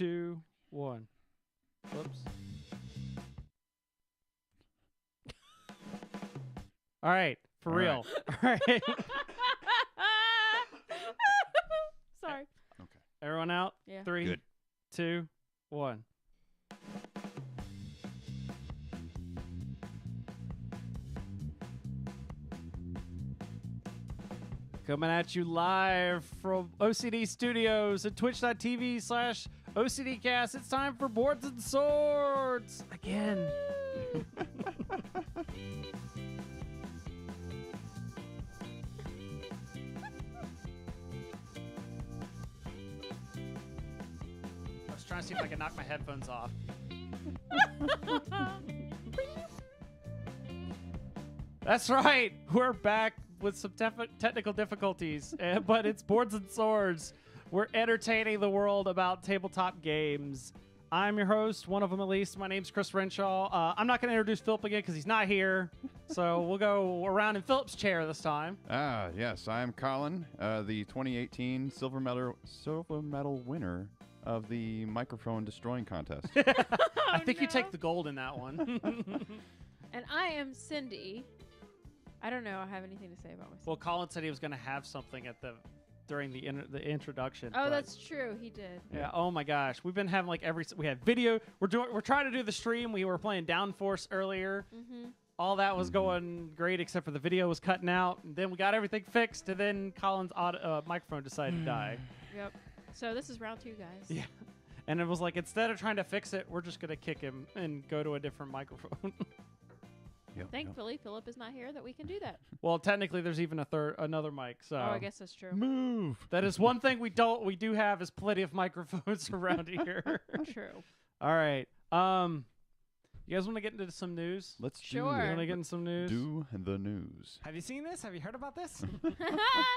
2, 1. Whoops. All right, for real. All right. Sorry. Okay. Everyone out? Yeah. 3, Good. 2, 1. Coming at you live from OCD Studios at twitch.tv/OCDcast. It's time for Boards and Swords again. I was trying to see if I could knock my headphones off. That's right. We're back with some technical difficulties, but it's Boards and Swords. We're entertaining the world about tabletop games. I'm your host, one of them at least. My name's Chris Renshaw. I'm not going to introduce Philip again because he's not here, so we'll go around in Philip's chair this time. Yes, I'm Colin, the 2018 silver medal winner of the microphone destroying contest. I think you take the gold in that one. And I am Cindy. I don't know. I have anything to say about myself. Well, Colin said he was going to have something during the introduction. Oh, but- that's true. He did. Yeah. Oh my gosh, we've been having like we had video. We're trying to do the stream. We were playing Downforce earlier. Mm-hmm. All that was going great except for the video was cutting out. And then we got everything fixed, and then Colin's microphone decided to die. Yep. So this is round 2, guys. Yeah. And it was like, instead of trying to fix it, we're just gonna kick him and go to a different microphone. Yep, Thankfully, Philip is not here that we can do that. Well, technically, there's even another mic. So Oh, I guess that's true. Move. that is one thing we do have is plenty of microphones around here. True. All right. You guys want to get into some news? Let's Sure. You do want to get into some news? Do the news. Have you seen this? Have you heard about this?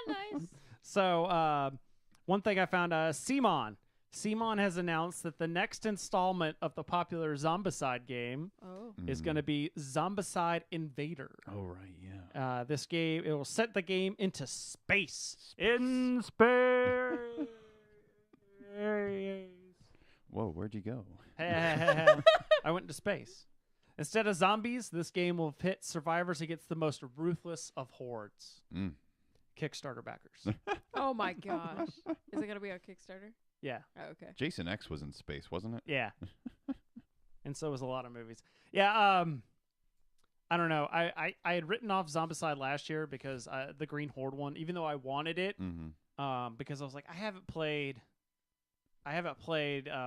Nice. So, one thing I found, Simon has announced that the next installment of the popular Zombicide game Oh. is going to be Zombicide Invader. Oh, right, yeah. This game, it will set the game into space. In space. Whoa, where'd you go? I went into space. Instead of zombies, this game will pit survivors against the most ruthless of hordes. Mm. Kickstarter backers. Oh my gosh. Is it going to be on Kickstarter? Yeah. Oh, okay. Jason X was in space, wasn't it? Yeah. And so was a lot of movies. Yeah, I don't know. I had written off Zombicide last year because the Green Horde one, even though I wanted it, Mm-hmm. because I was like, I haven't played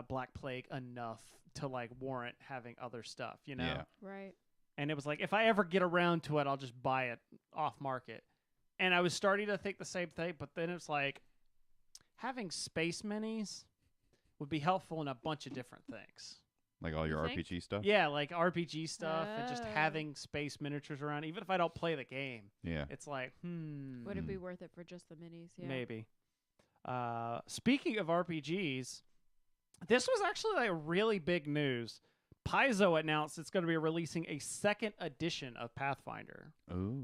Black Plague enough to like warrant having other stuff, you know? Yeah. Right. And it was like, if I ever get around to it, I'll just buy it off market. And I was starting to think the same thing, but then it's like, having space minis would be helpful in a bunch of different things. Like all your You think? RPG stuff? Yeah, like RPG stuff and just Oh. having space miniatures around. Even if I don't play the game, Yeah. it's like, Would it be worth it for just the minis? Yeah. maybe. Speaking of RPGs, this was actually like really big news. Paizo announced it's going to be releasing a second edition of Pathfinder. Oh.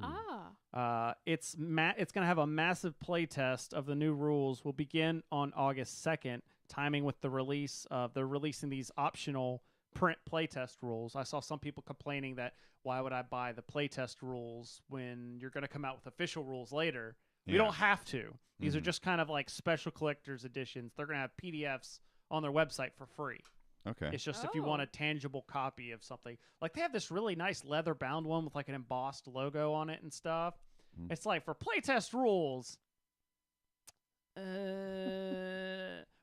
Ah. It's going to have a massive playtest of the new rules. Will begin on August 2nd, timing with the release of they're releasing these optional print playtest rules. I saw some people complaining that why would I buy the playtest rules when you're going to come out with official rules later? Yeah. We don't have to. These are Mhm. just kind of like special collector's editions. They're going to have PDFs on their website for free. Okay. It's just if you want Oh. a tangible copy of something. Like they have this really nice leather bound one with like an embossed logo on it and stuff. Mhm. It's like for playtest rules.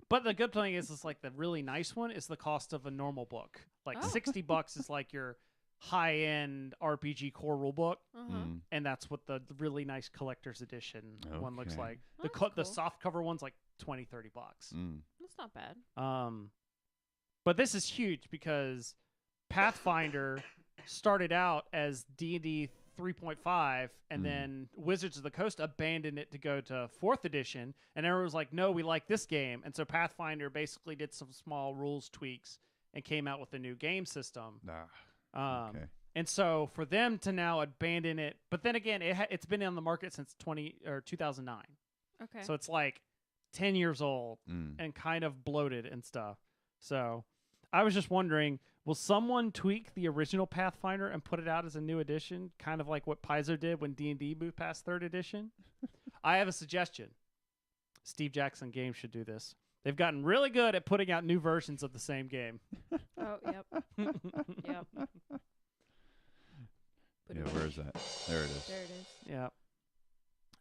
But the good thing is like the really nice one is the cost of a normal book. Like Oh. $60 is like your high-end RPG core rule book, Uh-huh. Mm. and that's what the really nice collector's edition one looks Okay. like. Oh, The that's the cool. soft cover one's like $20-30. Mm. That's not bad. But this is huge because Pathfinder started out as D&D 3.5, and then Wizards of the Coast abandoned it to go to 4th edition, and everyone was like, no, we like this game. And so Pathfinder basically did some small rules tweaks and came out with a new game system. Okay. And so for them to now abandon it, but then again, it's been on the market since 2009. Okay. So it's like 10 years old Mm. and kind of bloated and stuff. So I was just wondering, will someone tweak the original Pathfinder and put it out as a new edition, kind of like what Paizo did when D&D moved past 3rd edition? I have a suggestion. Steve Jackson Games should do this. They've gotten really good at putting out new versions of the same game. Oh, yep. Yep. Yeah, where is that? There it is. There it is.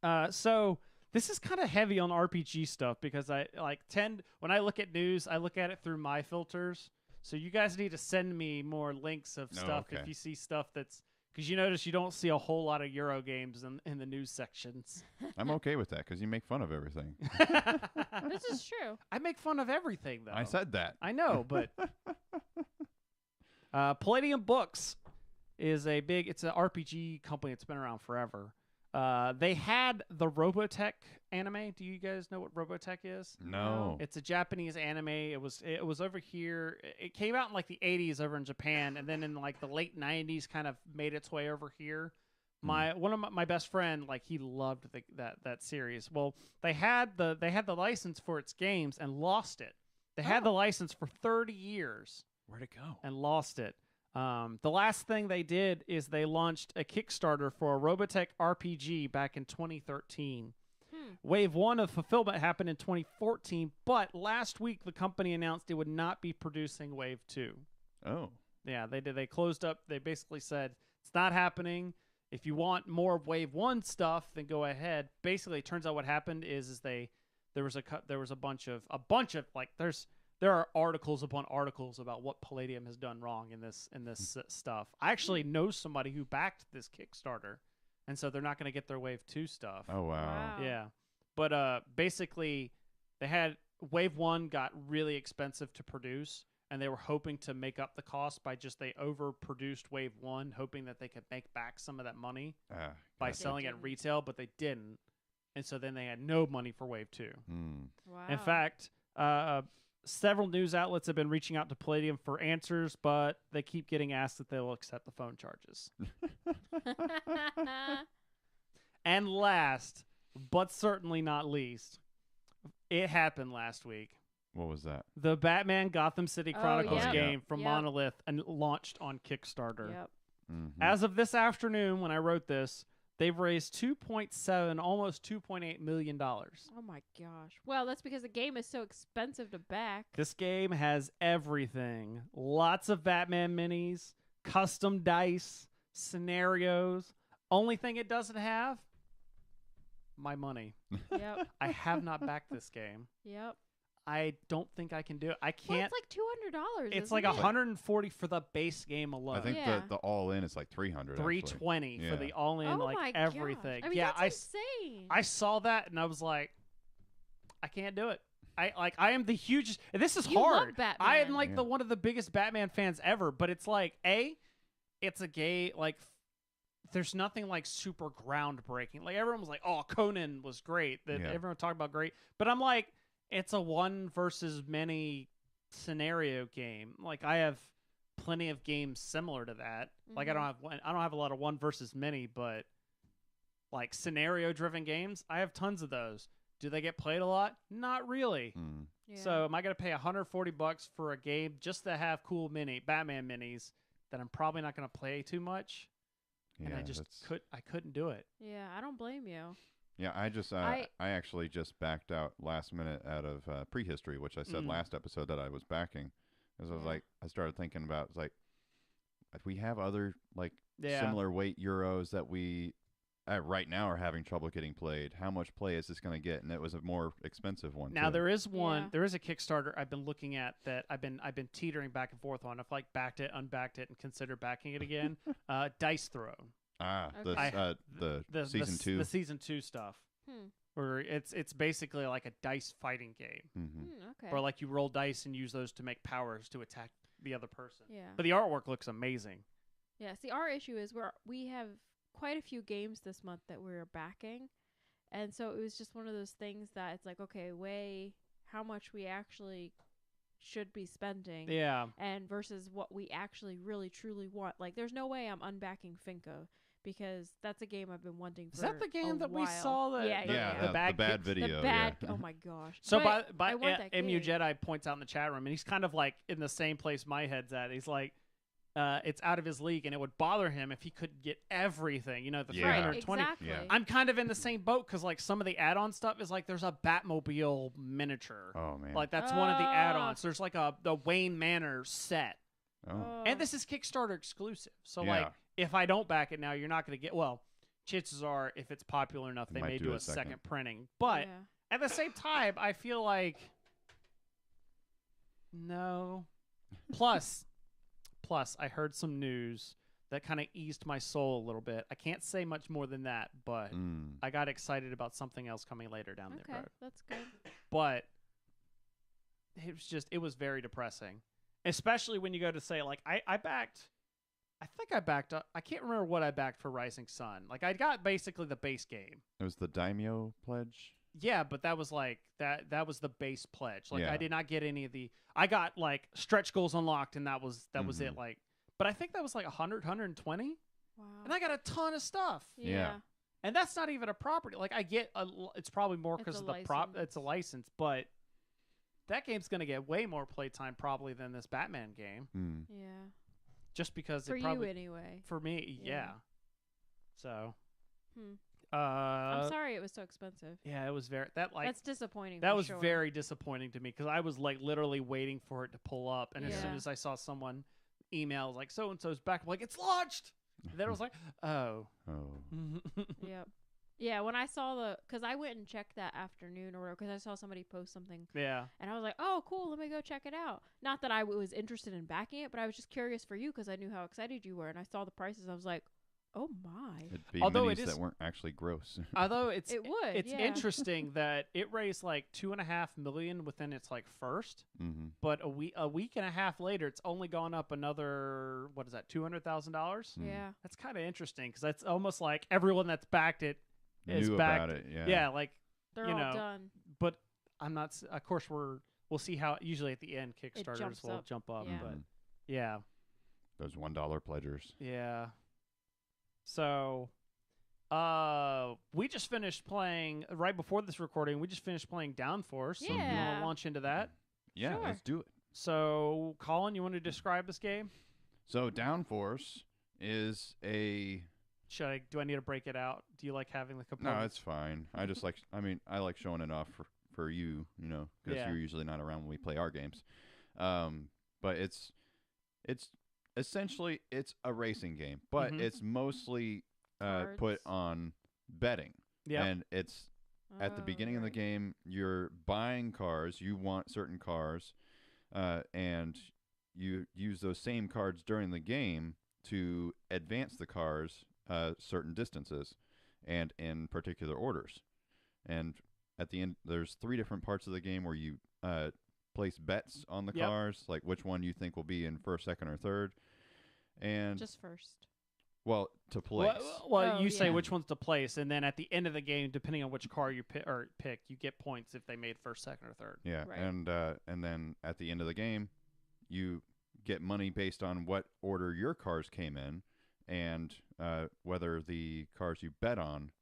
Yeah. So this is kind of heavy on RPG stuff because I when I look at news, I look at it through my filters. So you guys need to send me more links of stuff if you see stuff that's, because you notice you don't see a whole lot of Euro games in the news sections. I'm okay with that because you make fun of everything. This is true. I make fun of everything, though. I said that. I know, but Palladium Books is it's an RPG company that's been around forever. They had the Robotech anime. Do you guys know what Robotech is? No. It's a Japanese anime. It was over here. It came out in like the 80s over in Japan, and then in like the late 90s kind of made its way over here. One of my best friend, like, he loved that series. Well, they had the license for its games and lost it. They had the license for 30 years. Where'd it go? And lost it. The last thing they did is they launched a Kickstarter for a Robotech RPG back in 2013. Wave 1 of fulfillment happened in 2014, but last week the company announced it would not be producing Wave 2. Oh. Yeah, they did. They closed up. They basically said, it's not happening. If you want more of Wave 1 stuff, then go ahead. Basically, it turns out what happened is there was a bunch of like there are articles upon articles about what Palladium has done wrong in this stuff. I actually know somebody who backed this Kickstarter, and so they're not going to get their Wave 2 stuff. Oh, wow. Yeah. But basically, they had Wave 1 got really expensive to produce, and they were hoping to make up the cost by they overproduced Wave 1, hoping that they could make back some of that money by selling at retail, but they didn't. And so then they had no money for Wave 2. Wow. In fact, several news outlets have been reaching out to Palladium for answers, but they keep getting asked if they will accept the phone charges. And last, but certainly not least, it happened last week. What was that? The Batman Gotham City Chronicles yep. game from Yep. Monolith and launched on Kickstarter. Yep. Mm-hmm. As of this afternoon, when I wrote this, they've raised $2.7, almost $2.8 million. Oh my gosh. Well, that's because the game is so expensive to back. This game has everything. Lots of Batman minis, custom dice, scenarios. Only thing it doesn't have, my money. Yep. I have not backed this game. Yep. I don't think I can do it. I Well, can't. it's like $200. It's isn't like it? $140 for the base game alone. I think Yeah. the all-in is like $300. $320 Yeah. for the all-in, Oh like my everything. Gosh. I mean, yeah, that's insane. I saw that and I was like, I can't do it. I am the hugest. This is You love hard. Batman. I am like Yeah. the one of the biggest Batman fans ever. But it's like it's a gay like. There's nothing like super groundbreaking. Like everyone was like, "Oh, Conan was great." That Yeah. everyone talked about great. But I'm like, it's a one versus many scenario game. Like I have plenty of games similar to that. Like I don't have a lot of one versus many, but like scenario driven games, I have tons of those. Do they get played a lot? Not really. Yeah. So am I going to pay $140 for a game just to have cool Batman minis that I'm probably not going to play too much? Yeah, And I couldn't do it. Yeah, I don't blame you. Yeah, I actually just backed out last minute out of Prehistory, which I said last episode that I was backing. Because I was like, I started thinking about, it's like, if we have other like similar weight Euros that we right now are having trouble getting played, how much play is this going to get? And it was a more expensive one. Now too. there is one. Yeah. There is a Kickstarter I've been looking at that I've been teetering back and forth on. I've like backed it, unbacked it, and considered backing it again. Dice Throne. Okay. The season 2. The season 2 stuff. Where it's basically like a dice fighting game. Mm-hmm. Okay. Or like you roll dice and use those to make powers to attack the other person. Yeah. But the artwork looks amazing. Yeah. See, our issue is we have quite a few games this month that we're backing, and so it was just one of those things that it's like, okay, weigh how much we actually should be spending. Yeah. And versus what we actually really truly want. Like, there's no way I'm unbacking Finko because that's a game I've been wanting for Is that the game a that while. we saw? The Yeah. the bad video. The bad. Yeah. Oh my gosh. So But by I want that MU game. Jedi points out in the chat room, and he's kind of like in the same place my head's at. He's like, it's out of his league, and it would bother him if he couldn't get everything. You know, the Yeah. 320. Exactly. Yeah. I'm kind of in the same boat because like some of the add-on stuff is like there's a Batmobile miniature. Oh man. Like that's one of the add-ons. There's like the Wayne Manor set, Oh. and this is Kickstarter exclusive. So Yeah. like if I don't back it now, you're not going to get. Well, chances are if it's popular enough, They they might may do do a a second. second printing. But Yeah. at the same time, I feel like no. Plus, I heard some news that kind of eased my soul a little bit. I can't say much more than that, but I got excited about something else coming later down the Okay, road. that's good. But it was very depressing, especially when you go to say like I can't remember what I backed for Rising Sun. Like I got basically the base game. It was the Daimyo pledge. Yeah, but that was like that was the base pledge. Like Yeah. I did not get any of the I got like stretch goals unlocked and that was it like but I think that was like 100 120 Wow. and I got a ton of stuff. Yeah. And that's not even a property. Like I get it's probably more It's because a of the prop license. it's a license, but that game's going to get way more playtime probably than this Batman game Yeah. just because For it probably you anyway. for me, yeah. Yeah. So I'm sorry it was so expensive. yeah, it was very That's disappointing. that for was sure. very disappointing to me because I was like literally waiting for it to pull up, and as soon Yeah. as I saw someone email like so and so's back, I'm like it's launched. And then I was like, oh, Yep. Yeah, when I saw because I went and checked that afternoon or because I saw somebody post something yeah, and I was like, oh, cool, let me go check it out. Not that I was interested in backing it, but I was just curious for you because I knew how excited you were and I saw the prices. I was like, oh my. It'd be Although minis it is- that weren't actually gross. although it's It would. it's yeah. interesting that it raised like $2.5 million within its like first, but a week and a half later, it's only gone up another what is that $200,000? Yeah. That's kind of interesting because that's almost like everyone that's backed it is Knew backed. about it. Yeah. Yeah, like They're you all know, done. but I'm not. Of course, we'll see how. Usually at the end, Kickstarters jumps will up. jump up. Yeah. But yeah, Those $1 pledgers. yeah. So, we just finished playing right before this recording. We just finished playing Downforce. So you want Yeah. to launch into that? Yeah, Sure. let's do it. So, Colin, you want to describe this game? So Downforce is a Do I need to break it out? Do you like having the no, components? it's fine. I just like I like showing it off for you, because Yeah. you're usually not around when we play our games. But it's essentially it's a racing game, but Mhm. it's mostly put Cards. on betting. Yeah. And it's at the beginning of the right. game, you're buying cars. You want certain cars, and you use those same cards during the game to advance the cars certain distances and in particular orders. And at the end, there's 3 different parts of the game where you place bets on the Yep. cars, like which one you think will be in first, second, or third. And Just first. well, to place. Well, Oh, you say yeah. which one's to place, and then at the end of the game, depending on which car you pick, you get points if they made first, second, or third. Yeah, Right. and then at the end of the game, you get money based on what order your cars came in, and whether the cars you bet on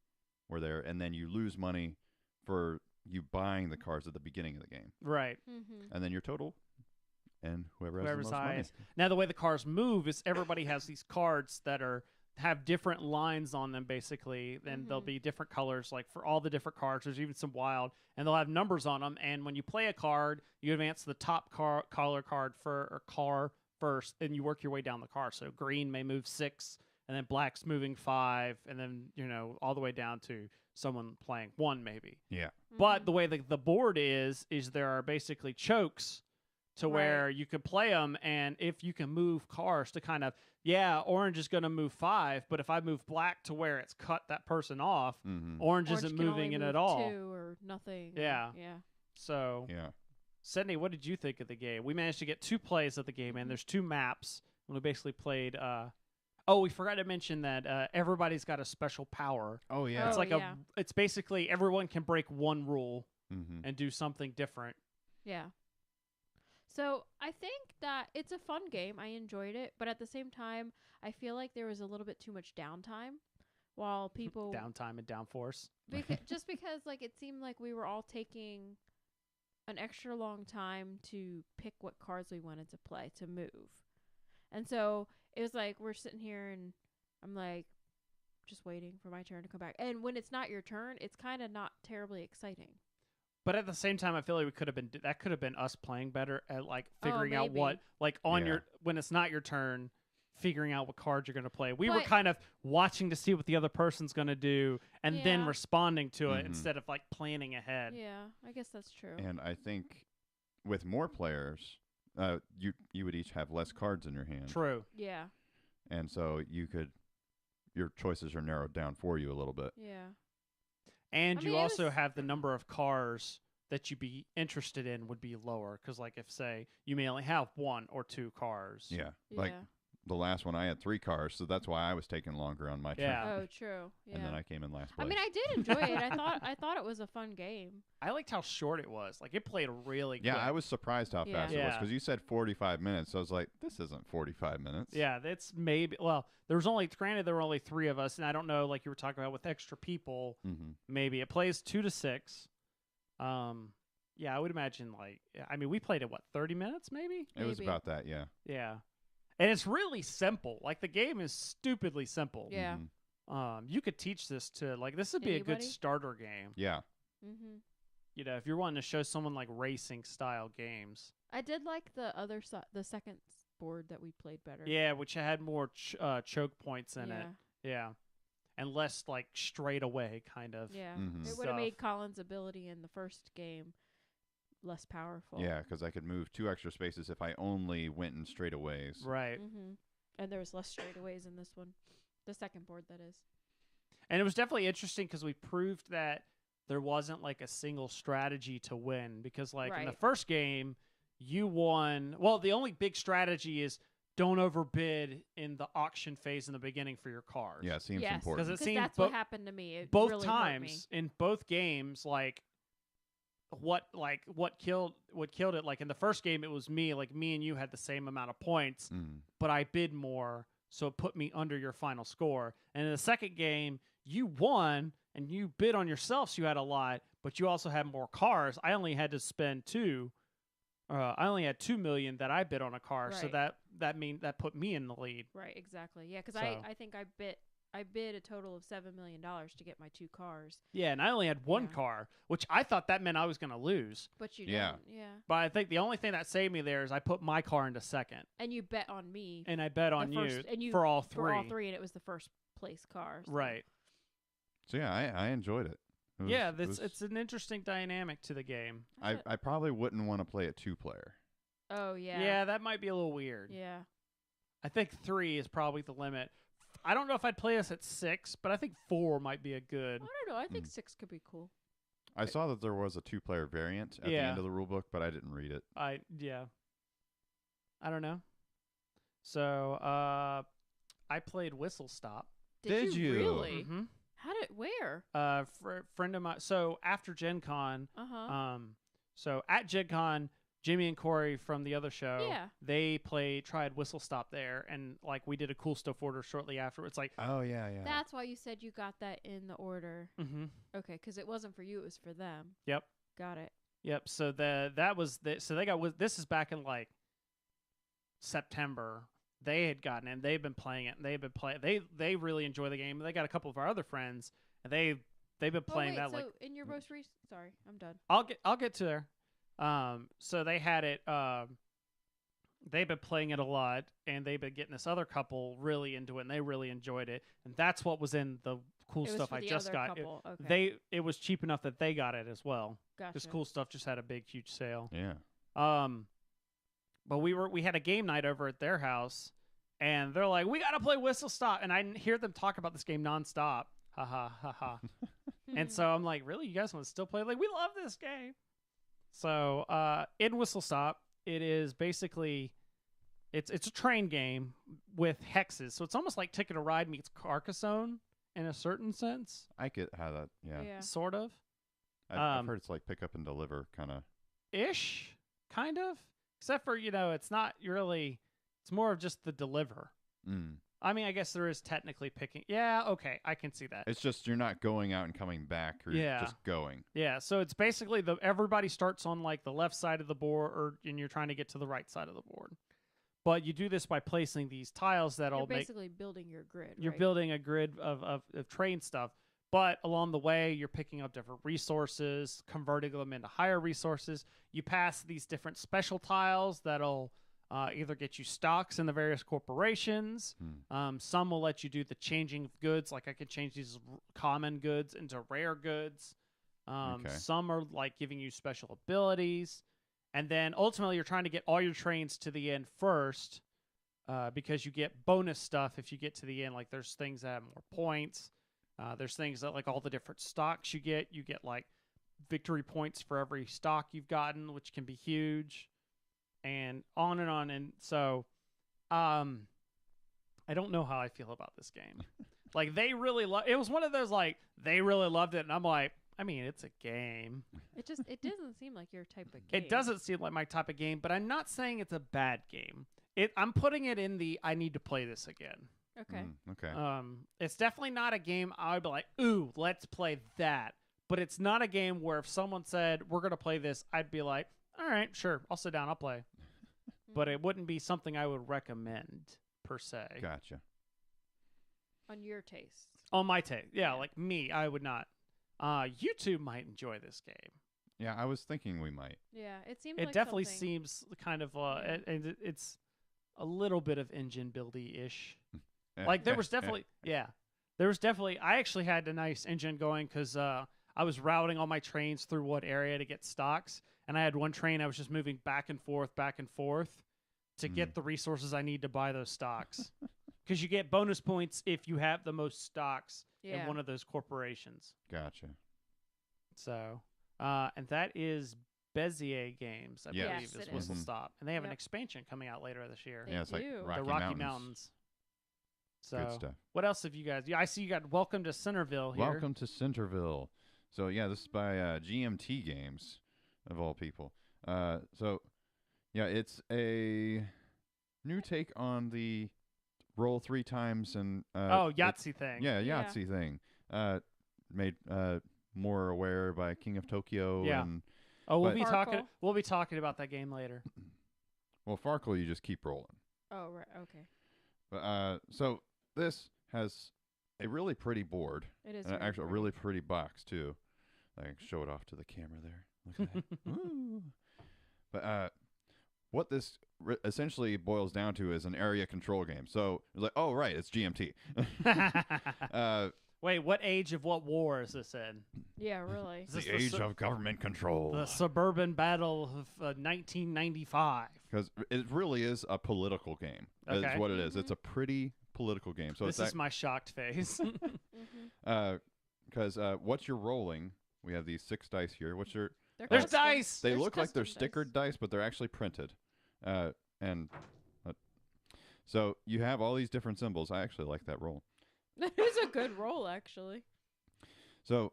were there, and then you lose money for you buying the cars at the beginning of the game, Right. Mm-hmm. and then your total, and whoever's Whoever's the most money. highest. Now, the way the cars move is everybody has these cards that have different lines on them, basically. Then there'll Mhm. be different colors, like for all the different cards. There's even some wild, and they'll have numbers on them. And when you play a card, you advance the top color card car first, and you work your way down the car. So green may move 6, and then black's moving 5, and then all the way down to someone playing 1 maybe. Yeah, But the way the board is there are basically chokes to where you can play them, and if you can move cars to kind of, orange is going to move 5, but if I move black to where it's cut that person off, mm-hmm. orange Orange isn't can moving only in move at all. 2 or nothing. Yeah. Yeah. So, Yeah, Sydney, what did you think of the game? We managed to get 2 plays of the game, and there's 2 maps, and we basically played. We forgot to mention that everybody's got a special power. oh yeah, It's Oh, like yeah. it's basically everyone can break one rule mm-hmm. and do something different. Yeah. So I think that it's a fun game. I enjoyed it, but at the same time, I feel like there was a little bit too much downtime. while people downtime and downforce. just because like it seemed like we were all taking an extra long time to pick what cards we wanted to play to move. And so it was like we're sitting here and I'm like just waiting for my turn to come back. And when it's not your turn, it's kind of not terribly exciting. But at the same time, I feel like that could have been us playing better at like figuring out what like on your when it's not your turn, figuring out what cards you're going to play. We were kind of watching to see what the other person's going to do and then responding to it instead of like planning ahead. Yeah, I guess that's true. And I think with more players, you would each have less cards in your hand. True. Yeah. And so your choices are narrowed down for you a little bit. Yeah. And you also have the number of cars that you'd be interested in would be lower. Because, like, if, say, you may only have 1 or 2 cars. Yeah. Like, the last one I had 3 cars, so that's why I was taking longer on my turn. Yeah. Oh, true. Yeah. And then I came in last place. I mean, I did enjoy it. I thought it was a fun game. I liked how short it was. Like, it played really quick. Yeah, I was surprised how fast it was. Because you said 45 minutes. So I was like, this isn't 45 minutes. Yeah, it's maybe... Well, there were only 3 of us. And I don't know, like you were talking about with extra people, maybe. It plays 2 to 6. Yeah, I would imagine, like... I mean, we played it, 30 minutes, maybe? It was about that, yeah. Yeah. And it's really simple. Like, the game is stupidly simple. Yeah. You could teach this to, like, this would be a good starter game. Yeah. Mm-hmm. You know, if you're wanting to show someone, like, racing-style games. I did like the the second board that we played better. Yeah, which had more choke points in it. Yeah. And less, like, straight away kind of. Yeah. It would have made Colin's ability in the first game less powerful. Yeah, because I could move 2 extra spaces if I only went in straightaways. Right. Mm-hmm. And there was less straightaways in this one. The second board, that is. And it was definitely interesting because we proved that there wasn't, like, a single strategy to win. Because, like, in the first game, you won... Well, the only big strategy is don't overbid in the auction phase in the beginning for your cars. Yeah, it seems important. Because that's what happened to me. It both really times, in both games, like... What killed it, like in the first game it was me and you had the same amount of points, but I bid more, so it put me under your final score. And in the second game you won and you bid on yourself, so you had a lot, but you also had more cars. I only had to spend 2 I only had 2 million that I bid on a car, so that put me in the lead. Right, exactly. Yeah, because I think I bid a total of $7 million to get my 2 cars. Yeah, and I only had 1 car, which I thought that meant I was going to lose. But you didn't. Yeah. But I think the only thing that saved me there is I put my car into second. And you bet on me. And I bet on you for all 3. For all 3, and it was the first place car. So. Right. So yeah, I enjoyed it. It's an interesting dynamic to the game. I probably wouldn't want to play a 2-player. Oh, yeah. Yeah, that might be a little weird. Yeah. I think 3 is probably the limit. I don't know if I'd play this at 6, but I think 4 might be a good. I don't know. I think 6 could be cool. I saw that there was a 2-player variant at the end of the rulebook, but I didn't read it. I don't know. So I played Whistle Stop. Did you really? Mm-hmm. Where? Friend of mine. So after Gen Con, so at Gen Con, Jimmy and Corey from the other show, they tried Whistle Stop there, and like we did a cool stuff order shortly after. It's like, oh yeah. That's why you said you got that in the order. Mm-hmm. Okay, because it wasn't for you; it was for them. Yep. Got it. Yep. So so they got this is back in like September. They had gotten it, and they've been playing it, and they've been playing. They really enjoy the game. They got a couple of our other friends, and they've been playing that. So like in your most recent, sorry, I'm done. I'll get to there. So they had it. They've been playing it a lot, and they've been getting this other couple really into it, and they really enjoyed it. And that's what was in the cool stuff I just got. It was cheap enough that they got it as well. Gotcha. This cool stuff just had a big, huge sale. Yeah. But we had a game night over at their house, and they're like, "We gotta play Whistle Stop," and I hear them talk about this game nonstop. Ha ha ha ha. And so I'm like, "Really, you guys want to still play? Like, we love this game." So in Whistle Stop, it is basically it's a train game with hexes. So it's almost like Ticket to Ride meets Carcassonne in a certain sense. I get how that, yeah. Sort of. I've heard it's like pick up and deliver kind of. Ish, kind of. Except for, it's not really, it's more of just the deliver. I mean, I guess there is technically picking. Yeah, okay, I can see that. It's just you're not going out and coming back, or you're just going. Yeah, so it's basically everybody starts on like the left side of the board, and you're trying to get to the right side of the board. But you do this by placing these tiles that'll You're basically building your grid. You're right? building a grid of train stuff. But along the way, you're picking up different resources, converting them into higher resources. You pass these different special tiles that'll either get you stocks in the various corporations. Some will let you do the changing of goods. Like I could change these common goods into rare goods. Some are like giving you special abilities. And then ultimately, you're trying to get all your trains to the end first because you get bonus stuff if you get to the end. Like there's things that have more points. There's things that like all the different stocks you get like victory points for every stock you've gotten, which can be huge, and on and on. And so, I don't know how I feel about this game. Like they really it was one of those like they really loved it, and I'm like, I mean, it's a game. It doesn't seem like your type of game. It doesn't seem like my type of game, but I'm not saying it's a bad game. I'm putting it in the I need to play this again. Okay. Okay. It's definitely not a game I would be like, ooh, let's play that. But it's not a game where if someone said, we're going to play this, I'd be like, all right, sure, I'll sit down, I'll play. But it wouldn't be something I would recommend, per se. Gotcha. On your taste. On my taste. Yeah, like me, I would not. You two might enjoy this game. Yeah, I was thinking we might. Yeah, it seems It like definitely something... seems kind of, and it's a little bit of engine buildy-ish. Like there was definitely, I actually had a nice engine going because I was routing all my trains through what area to get stocks. And I had one train I was just moving back and forth to get the resources I need to buy those stocks. Because you get bonus points if you have the most stocks in one of those corporations. Gotcha. So, and that is Bezier Games, I believe, is Whistle Stop. And they have an expansion coming out later this year. Yeah, it's like the Rocky Mountains. So, good stuff. What else have you guys? I see you got Welcome to Centerville here. Welcome to Centerville. So, yeah, this is by GMT Games, of all people. So, yeah, it's a new take on the roll 3 times and... Yahtzee thing. Yeah, Yahtzee thing. Made more aware by King of Tokyo. Yeah. And, we'll be talking about that game later. Well, Farkle, you just keep rolling. Oh, right. Okay. But, so... This has a really pretty board. It is. And actually, a really pretty box, too. I can show it off to the camera there. Look at that. Ooh. But what this essentially boils down to is an area control game. So it's like, oh, right, it's GMT. Wait, what age of what war is this in? Yeah, really. It's the age of government control. The suburban battle of 1995. Because it really is a political game. Okay. Is what it is. It's a pretty political game. So this is my shocked face. Because what you're rolling, we have these 6 dice here. There's dice. They look like they're stickered dice, but they're actually printed. So you have all these different symbols. I actually like that roll. That is a good roll, actually. So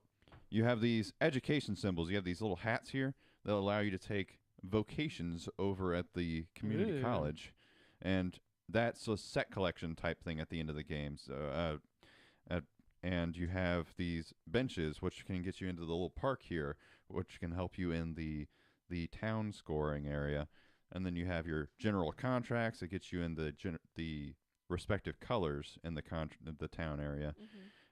you have these education symbols. You have these little hats here that allow you to take vocations over at the community college. And that's a set collection type thing at the end of the game. So, and you have these benches, which can get you into the little park here, which can help you in the town scoring area. And then you have your general contracts that gets you in the respective colors in the town area.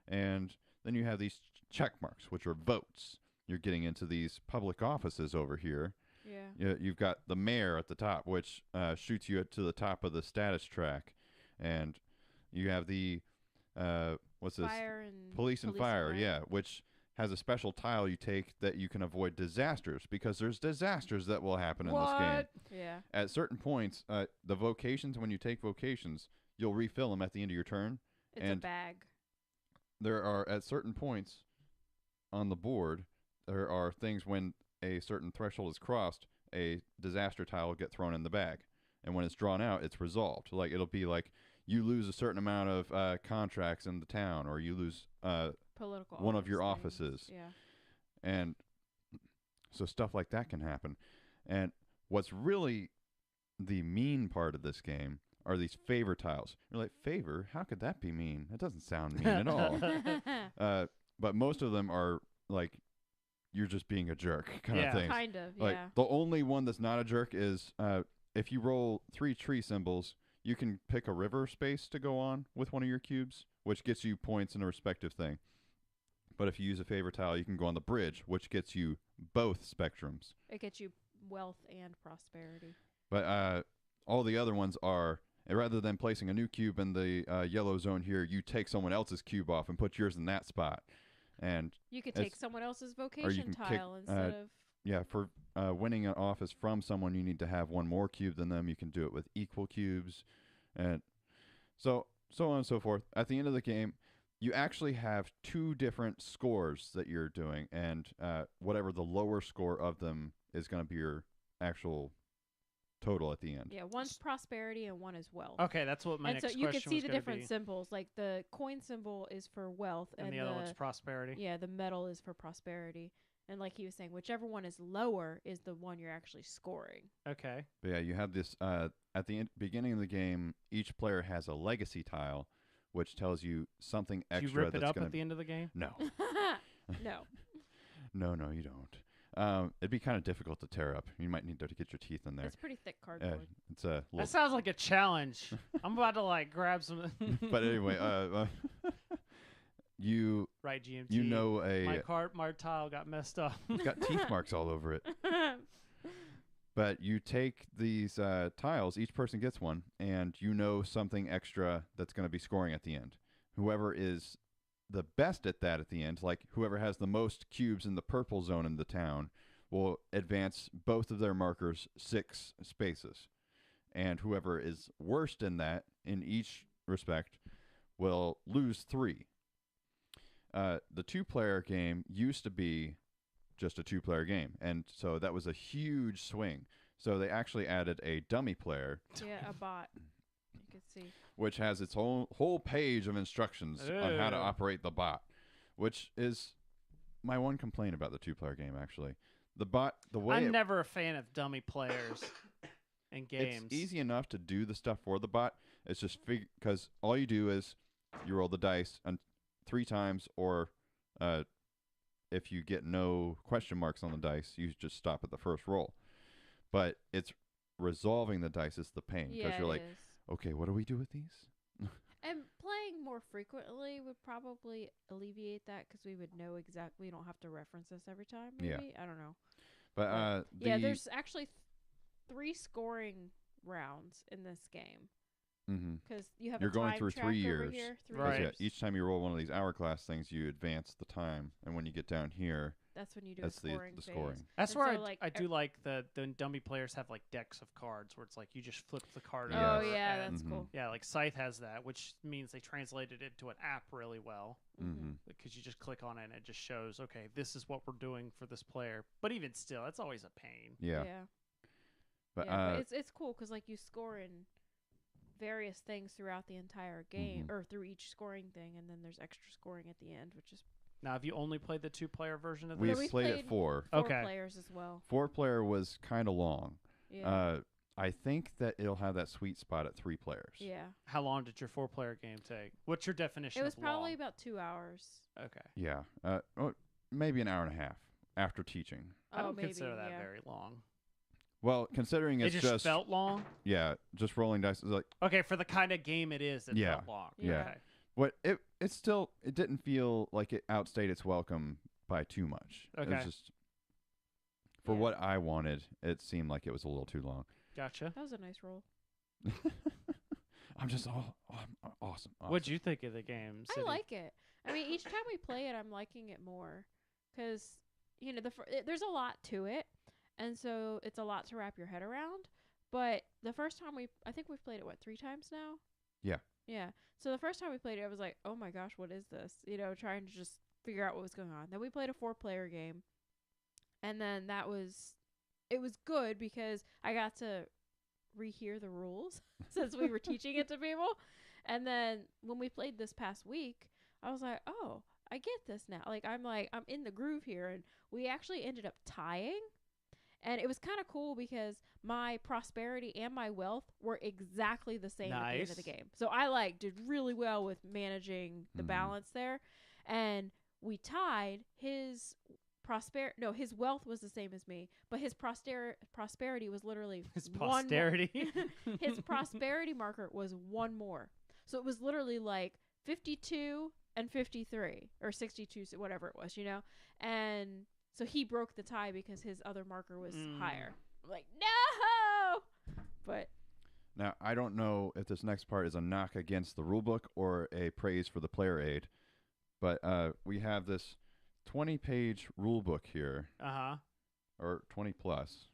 And then you have these check marks, which are votes. You're getting into these public offices over here. Yeah. You've got the mayor at the top, which shoots you to the top of the status track. And you have the, what's this? Police and fire, yeah, which has a special tile you take that you can avoid disasters, because there's disasters that will happen in this game. Yeah. At certain points, the vocations, when you take vocations, you'll refill them at the end of your turn. It's a bag. There are, at certain points on the board, there are things when a certain threshold is crossed, a disaster tile will get thrown in the bag. And when it's drawn out, it's resolved. Like, it'll be like you lose a certain amount of contracts in the town, or you lose one of your offices. Yeah. And so stuff like that can happen. And what's really the mean part of this game are these favor tiles. You're like, favor? How could that be mean? That doesn't sound mean at all. But most of them are like, you're just being a jerk kind of thing. Kind of, like, the only one that's not a jerk is if you roll 3 tree symbols, you can pick a river space to go on with one of your cubes, which gets you points in a respective thing. But if you use a favor tile, you can go on the bridge, which gets you both spectrums. It gets you wealth and prosperity. But all the other ones are, rather than placing a new cube in the yellow zone here, you take someone else's cube off and put yours in that spot. And you could take someone else's vocation tile instead of... Yeah, for winning an office from someone, you need to have one more cube than them. You can do it with equal cubes. And so on and so forth. At the end of the game, you actually have 2 different scores that you're doing, and whatever the lower score of them is going to be your actual total at the end. Yeah, one's prosperity and one is wealth. Okay, that's what my next question was. And so you can see the different be. Symbols. Like the coin symbol is for wealth, and the other one's prosperity. Yeah, the medal is for prosperity. And like he was saying, whichever one is lower is the one you're actually scoring. Okay. But yeah, you have this at the beginning of the game. Each player has a legacy tile, which tells you something extra. Do you rip it up at the end of the game? No. No. No, you don't. It'd be kind of difficult to tear up. You might need to get your teeth in there. It's pretty thick cardboard. It's a. That sounds like a challenge. I'm about to like grab some. But anyway, you right, GMT. You know my tile got messed up. It's got teeth marks all over it. But you take these tiles, each person gets one, and you know something extra that's going to be scoring at the end. Whoever is the best at that at the end, like whoever has the most cubes in the purple zone in the town, will advance both of their markers 6 spaces. And whoever is worst in that, in each respect, will lose 3. The 2-player game used to be just a 2-player game, and so that was a huge swing. So they actually added a dummy player. Yeah, a bot. You could see. Which has its whole page of instructions on how to operate the bot, which is my one complaint about the 2-player game, actually. The bot, the way I'm never a fan of dummy players in games. It's easy enough to do the stuff for the bot. It's just because all you do is you roll the dice 3 times, or if you get no question marks on the dice, you just stop at the first roll. But it's resolving the dice is the pain, because you're like, okay, what do we do with these? And playing more frequently would probably alleviate that, because we would know exactly. We don't have to reference this every time. Maybe I don't know. But there's actually 3 scoring rounds in this game. Because you're going through 3 years. Here, 3 right. years. Yeah, each time you roll one of these hourglass things, you advance the time, and when you get down here, that's when you do that's the scoring. the scoring. That's and where so I do like the dummy players have like decks of cards where it's like you just flip the card. Yes. Oh over yeah, and that's cool. Yeah, like Scythe has that, which means they translated it to an app really well. Because you just click on it and it just shows, okay, this is what we're doing for this player. But even still, that's always a pain. Yeah. But it's cool because like you score in various things throughout the entire game, or through each scoring thing, and then there's extra scoring at the end, which is. Now, have you only played the 2-player version of this? We've played it 4. 4 players as well. 4-player was kind of long. Yeah. I think that it'll have that sweet spot at 3 players. Yeah. How long did your 4-player game take? What's your definition of long? It was probably about 2 hours. Okay. Yeah. Maybe an hour and a half after teaching. I don't consider that very long. Well, considering it's it just felt long? Yeah, just rolling dice. Like, okay, for the kind of game it is, it felt long. Yeah. Okay. What it didn't feel like it outstayed its welcome by too much. Okay. It was just for what I wanted, it seemed like it was a little too long. Gotcha. That was a nice roll. I'm just awesome. What'd you think of the game, City? I like it. I mean, each time we play it, I'm liking it more because there's a lot to it, and so it's a lot to wrap your head around. But the first time I think we've played it 3 times now. Yeah. Yeah. So the first time we played it, I was like, oh my gosh, what is this? Trying to just figure out what was going on. Then we played a 4-player game. And then it was good because I got to rehear the rules since we were teaching it to people. And then when we played this past week, I was like, oh, I get this now. I'm in the groove here. And we actually ended up tying. And it was kind of cool because my prosperity and my wealth were exactly the same at the end of the Nice. game. So I did really well with managing the balance there, and we tied. His his wealth was the same as me, but his prosperity was literally His one posterity. his prosperity marker was one more. So it was literally like 52 and 53 or 62, whatever it was, And so he broke the tie because his other marker was higher. I'm like, no! But now, I don't know if this next part is a knock against the rulebook or a praise for the player aid, but we have this 20-page rulebook here. Uh-huh. Or 20 plus.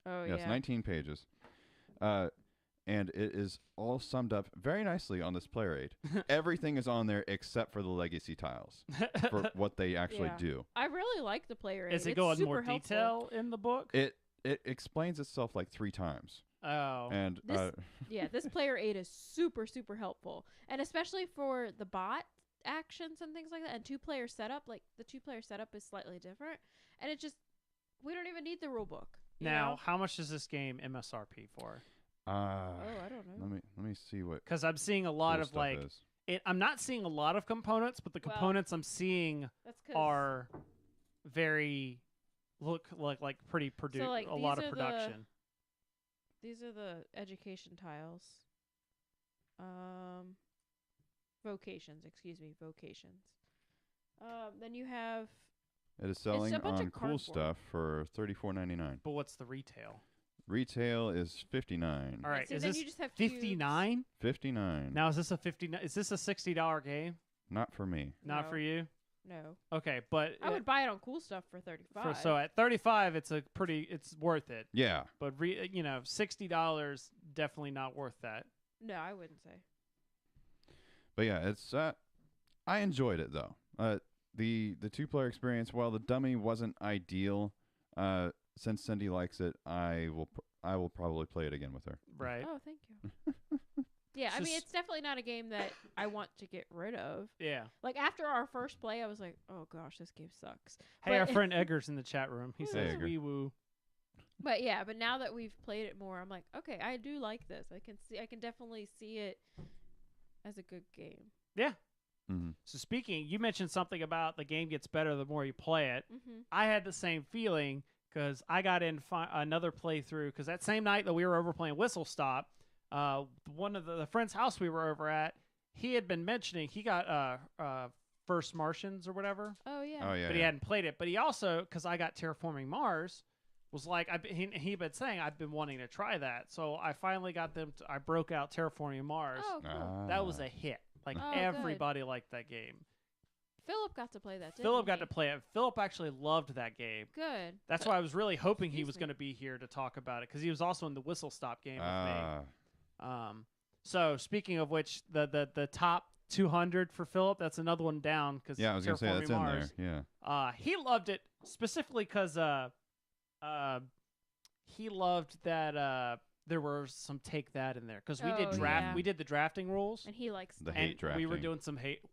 Oh, yes, yeah. 19 pages. And it is all summed up very nicely on this player aid. Everything is on there except for the legacy tiles for what they actually do. I really like the player aid. Is it It's going super more helpful. detail in the book? It explains itself like 3 times. Oh. And this player aid is super, super helpful. And especially for the bot actions and things like that, and 2-player setup, like the 2-player setup is slightly different. And we don't even need the rule book. Now, how much is this game MSRP for? I don't know. Let me see what. Because I'm seeing a lot of like is. I'm not seeing a lot of components, but the components I'm seeing are very look like pretty So, like, a lot of production. These are the education tiles. Vocations. Then you have. It is selling a bunch on of Cool cardboard. Stuff for $34.99. But what's the retail? Retail is $59. All right, So is then this you just have $59? $59. Now is this a $59? Is this a $60 game? Not for me. Not No. for you. No. Okay, but I would buy it on Cool Stuff for $35. so at $35, it's worth it. Yeah. But $60 definitely not worth that. No, I wouldn't say. But yeah, it's I enjoyed it though. The 2-player experience, while the dummy wasn't ideal, since Cindy likes it, I will probably play it again with her. Right. Oh, thank you. Yeah, I mean, it's definitely not a game that I want to get rid of. Yeah. Like, after our first play, I was like, oh, gosh, this game sucks. Hey, our friend Egger's in the chat room. He says, Egger. wee woo. But yeah, but now that we've played it more, I'm like, okay, I do like this. I can definitely see it as a good game. Yeah. Mm-hmm. So speaking, you mentioned something about the game gets better the more you play it. Mm-hmm. I had the same feeling because I got in another playthrough because that same night that we were over playing Whistle Stop, one of the friend's house we were over at, he had been mentioning he got First Martians or whatever. Oh, yeah. Oh yeah. But he hadn't played it. But he also, because I got Terraforming Mars, was like, he been saying I've been wanting to try that. So I finally got them. I broke out Terraforming Mars. Oh, cool. That was a hit. Like Oh, everybody liked that game. Philip got to play that, didn't Philip got he? to play it. Philip actually loved that game. Good. That's why I was really hoping he Excuse was me. going to be here to talk about it because he was also in the Whistle Stop game with me. Ah. So speaking of which, the top 200 for Philip, that's another one down because Yeah, I was gonna say that's Mars. in there. Yeah. He loved it specifically because he loved that there were some take that in there because we did yeah. we did the drafting rules. And he likes The that. hate And drafting.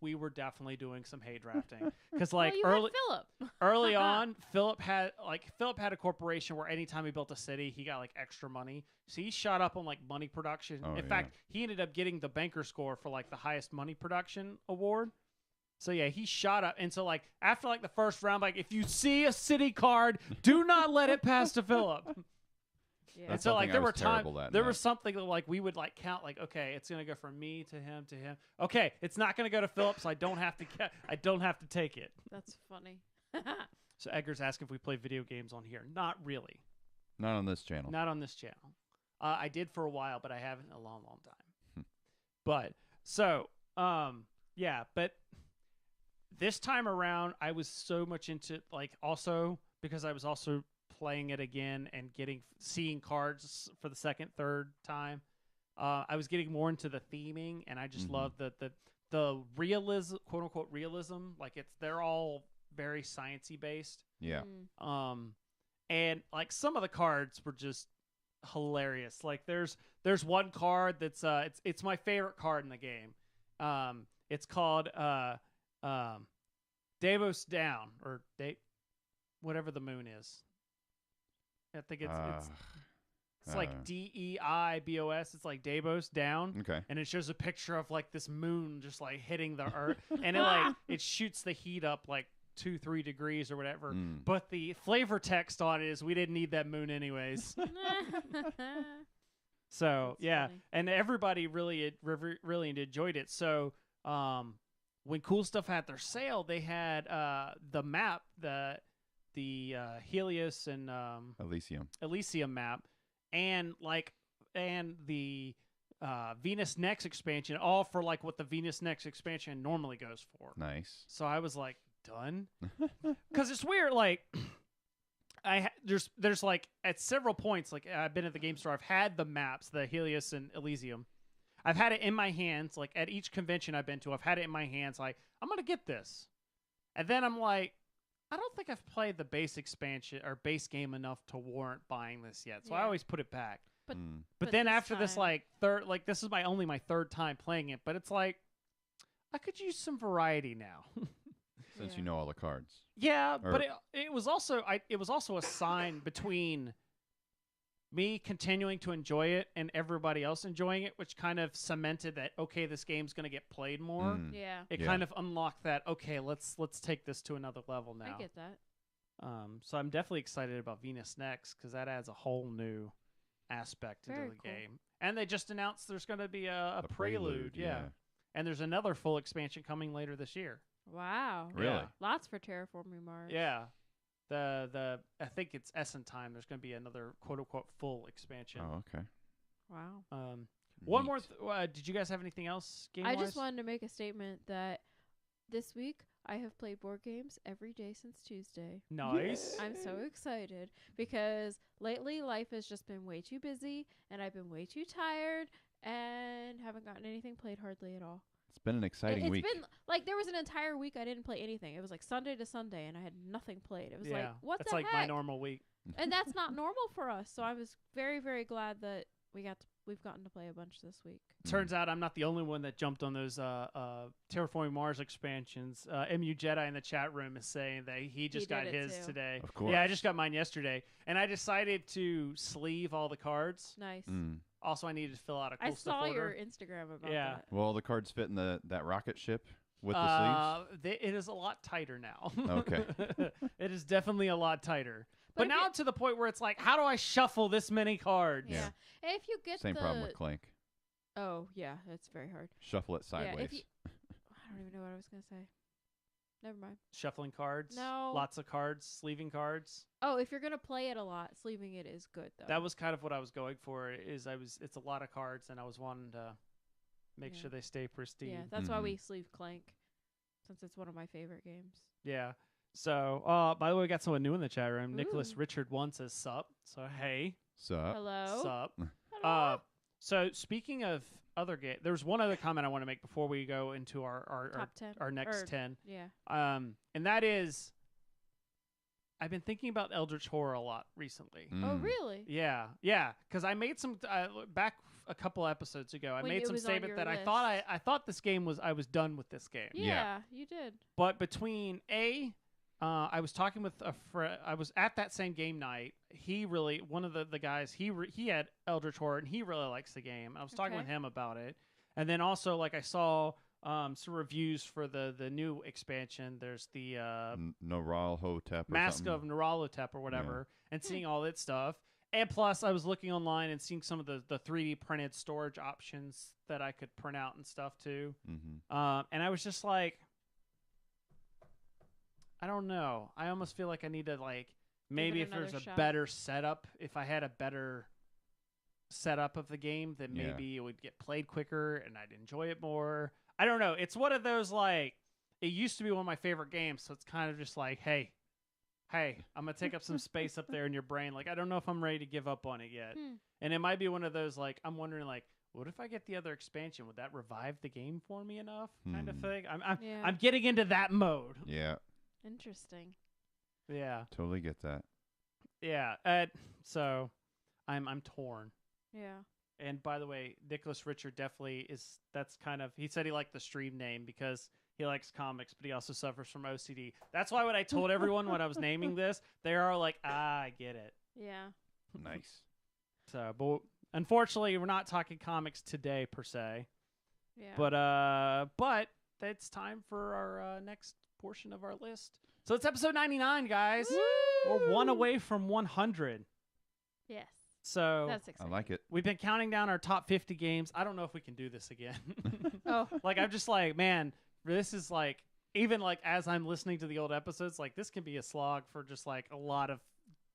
we were definitely doing some hate drafting because like well, you early had Philip. early on, Philip had a corporation where anytime he built a city, he got like extra money. So he shot up on like money production. Oh, In yeah. fact, he ended up getting the banker score for like the highest money production award. So yeah, he shot up. And so like after like the first round, like if you see a city card, do not let it pass to Philip. Yeah. And so like there were times there was was something that like we would like count like okay, it's gonna go from me to him to him. Okay, it's not gonna go to Philip, so I don't have to take it. That's funny. So Edgar's asking if we play video games on here. Not really. Not on this channel. Not on this channel. I did for a while, but I haven't in a long, long time. But so, yeah. But this time around, I was so much into like also because I was also playing it again and seeing cards for the second, third time. I was getting more into the theming, and I just love the realism, quote unquote realism. Like they're all very sciencey based. Yeah. And like some of the cards were just hilarious. Like there's one card that's it's my favorite card in the game. It's called Davos Down or whatever the moon is. I think it's It's like DEIBOS. It's like Davos down. Okay. And it shows a picture of like this moon just like hitting the earth, and it shoots the heat up like 2-3 degrees or whatever. But the flavor text on it is, we didn't need that moon anyways. So That's yeah, funny. and everybody really enjoyed it. So when Cool Stuff had their sale, they had the map, the Helios and Elysium map, and the Venus Next expansion, all for like what the Venus Next expansion normally goes for. Nice. So I was like, done, because it's weird. Like, there's like at several points, like I've been at the game store, I've had the maps, the Helios and Elysium. I've had it in my hands, like at each convention I've been to, I've had it in my hands, like, I'm gonna get this. And then I'm like, I don't think I've played the base expansion or base game enough to warrant buying this yet. So I always put it back. But then after this, like this is my third time playing it, but it's like, I could use some variety now. Since you know all the cards. Yeah, but it was also a sign between me continuing to enjoy it and everybody else enjoying it, which kind of cemented that, okay, this game's going to get played more. Yeah. It kind of unlocked that, okay, let's take this to another level now. I get that. So I'm definitely excited about Venus Next, because that adds a whole new aspect into the game. And they just announced there's going to be a prelude. Yeah. And there's another full expansion coming later this year. Wow. Really? Yeah. Lots for Terraforming Mars. Yeah. I think it's Essen Time. There's going to be another quote unquote full expansion. Oh, okay. Wow. One more. Did you guys have anything else game-wise? I just wanted to make a statement that this week I have played board games every day since Tuesday. Nice. I'm so excited because lately life has just been way too busy and I've been way too tired and haven't gotten anything played hardly at all. It's been an exciting week. It's been like there was an entire week I didn't play anything. It was like Sunday to Sunday and I had nothing played. It was like, what that's the like heck? my normal week. And that's not normal for us. So I was very, very glad that we've gotten to play a bunch this week. Turns out I'm not the only one that jumped on those Terraforming Mars expansions. MU Jedi in the chat room is saying that he just got his today. Of course. Yeah, I just got mine yesterday. And I decided to sleeve all the cards. Nice. Also, I needed to fill out a cool I stuff saw order. your Instagram about that. Well, the cards fit in that rocket ship with the sleeves? It is a lot tighter now. Okay. It is definitely a lot tighter. But But now to the point where it's like, how do I shuffle this many cards? Yeah. And if you get Same problem with Clank. Oh, yeah, it's very hard. Shuffle it sideways. Yeah, I don't even know what I was going to say. Never mind. Shuffling cards? No. Lots of cards? Sleeving cards? Oh, if you're going to play it a lot, sleeving it is good, though. That was kind of what I was going for. It's a lot of cards, and I was wanting to make sure they stay pristine. Yeah, that's why we sleeve Clank, since it's one of my favorite games. Yeah. So, by the way, we got someone new in the chat room. Ooh. Nicholas Richard 1 says sup. So, hey. Sup? Hello? Sup. Hello? So, speaking of other games, there's one other comment I want to make before we go into our Top 10. our next 10. Yeah. And that is, I've been thinking about Eldritch Horror a lot recently. Oh, really? Yeah, because I made some back a couple episodes ago. I When made it some was on statement your that list. I thought this game was I was done with this game. Yeah, you did. But between I was talking with a friend. I was at that same game night. He really, one of the guys, he had Eldritch Horror, and he really likes the game. I was talking with him about it, and then also like I saw some reviews for the new expansion. There's the Naralhotep, Mask of Naralhotep or whatever, and seeing all that stuff. And plus, I was looking online and seeing some of the 3D printed storage options that I could print out and stuff too. And I was just like, I don't know. I almost feel like I need to maybe if there's a better setup, if I had a better setup of the game, then maybe it would get played quicker and I'd enjoy it more. I don't know. It's one of those it used to be one of my favorite games, so it's kind of just like, hey, I'm gonna take up some space up there in your brain. I don't know if I'm ready to give up on it yet. And it might be one of those I'm wondering what if I get the other expansion? Would that revive the game for me enough? Kind of thing. I'm getting into that mode. Yeah. Interesting. Yeah. Totally get that. Yeah. So I'm torn. Yeah. And by the way, Nicholas Richard definitely is. That's kind of. He said he liked the stream name because he likes comics, but he also suffers from OCD. That's why when I told everyone when I was naming this, they are like, I get it. Yeah. Nice. So, but unfortunately, we're not talking comics today per se. Yeah. But it's time for our next portion of our list. So it's episode 99, guys. Woo! We're one away from 100. Yes. So That's exciting. I like it. We've been counting down our top 50 games. I don't know if we can do this again. Oh. Like, I'm just like, man, this is like, even like as I'm listening to the old episodes, like this can be a slog for just like a lot of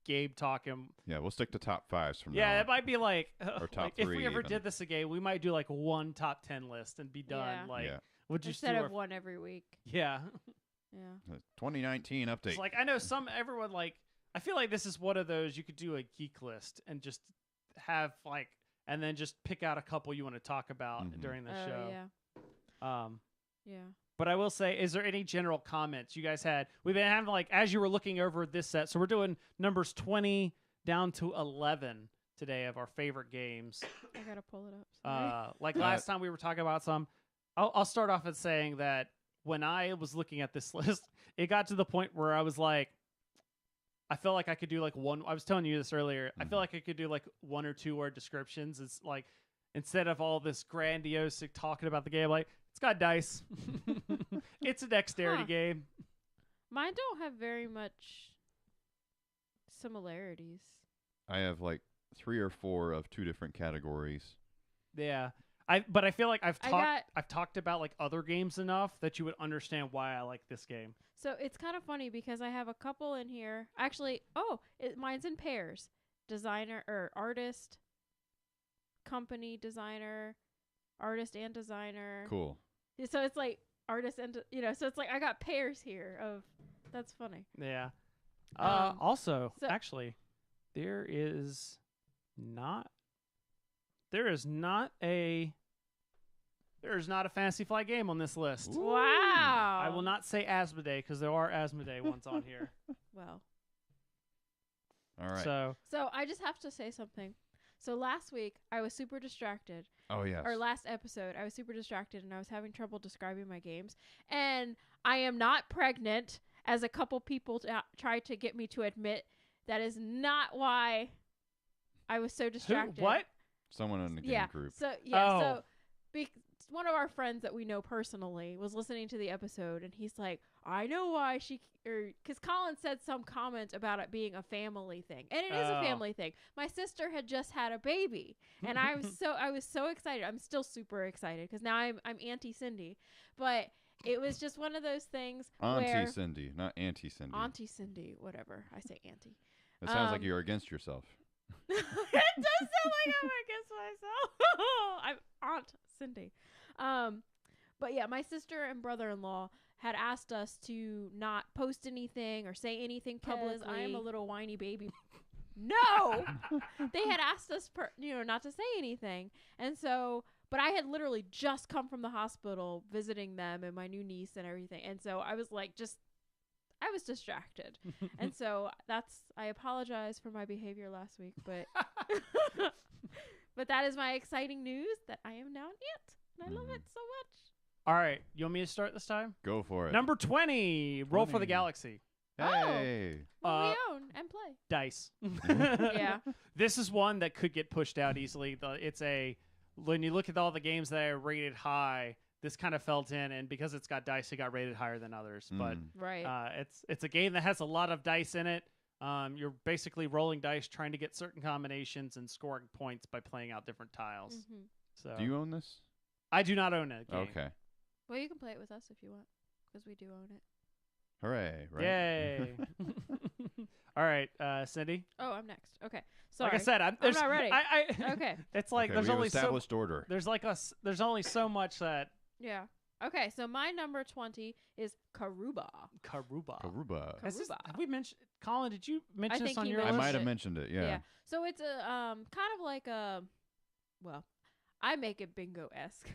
game talking. Yeah, we'll stick to top 5s from now Yeah, on. it might be like, Or top like if 3 we ever even. did this again, we might do like one top 10 list and be done. Yeah. Like, Yeah. we'll just Instead do of one every week. Yeah. Yeah. 2019 update. It's like, I know everyone like, I feel like this is one of those you could do a geek list and just have like, and then just pick out a couple you want to talk about during the show. Yeah. Yeah. But I will say, is there any general comments you guys had? We've been having like, as you were looking over this set, so we're doing numbers 20 down to 11 today of our favorite games. I gotta pull it up. Sorry. Like last time we were talking about some. I'll start off with saying that when I was looking at this list, it got to the point where I was like, I felt like I could do like one. I was telling you this earlier. I feel like I could do like 1 or 2 word descriptions. It's like, instead of all this grandiose talking about the game, like, it's got dice. It's a dexterity game. Mine don't have very much similarities. I have like 3 or 4 of 2 different categories. Yeah. But I feel like I've talked about like other games enough that you would understand why I like this game. So it's kind of funny because I have a couple in here. Actually, mine's in pairs. Designer or artist, company designer, artist and designer. Cool. So it's like artist and so it's like I got pairs here of. That's funny. Yeah. So Actually, there is not a Fantasy Flight game on this list. Ooh. Wow. I will not say Asmodee because there are Asmodee ones on here. Well. All right. So I just have to say something. So last week I was super distracted. Oh yes. Or last episode I was super distracted and I was having trouble describing my games. And I am not pregnant, as a couple people tried to get me to admit. That is not why I was so distracted. Who? What? Someone in the game group. So one of our friends that we know personally was listening to the episode, and he's like, I know why because Colin said some comment about it being a family thing, and it is a family thing. My sister had just had a baby, and I was so excited. I'm still super excited because now I'm Auntie Cindy, but it was just one of those things. Auntie Cindy, not Auntie Cindy. Auntie Cindy, whatever. I say Auntie. It sounds like you're against yourself. It does sound like I'm against myself. I'm Aunt Cindy. But yeah, my sister and brother-in-law had asked us to not post anything or say anything publicly. I am a little whiny baby. No! They had asked us, not to say anything. And so, but I had literally just come from the hospital visiting them and my new niece and everything. And so I was like, I was distracted. And so I apologize for my behavior last week, but but that is my exciting news that I am now an aunt. And I love it so much. All right. You want me to start this time? Go for it. Number 20, Roll for the Galaxy. Hey. Well, we own and play. Dice. Yeah. This is one that could get pushed out easily. When you look at all the games that are rated high, this kind of felt in, and because it's got dice, it got rated higher than others. But right. It's a game that has a lot of dice in it. You're basically rolling dice, trying to get certain combinations and scoring points by playing out different tiles. Mm-hmm. So do you own this? I do not own it. Okay. Well, you can play it with us if you want, because we do own it. Hooray! Right? Yay! All right, Cindy. Oh, I'm next. Okay. Sorry. Like I said, I'm not ready. Okay. It's like Okay, there's we have only established order. There's only so much that. Yeah. Okay, so my number 20 is Karuba. Karuba. Have we mentioned, Colin? Did you mention this on your I list? might have mentioned it. Yeah. So it's a kind of like I make it bingo-esque.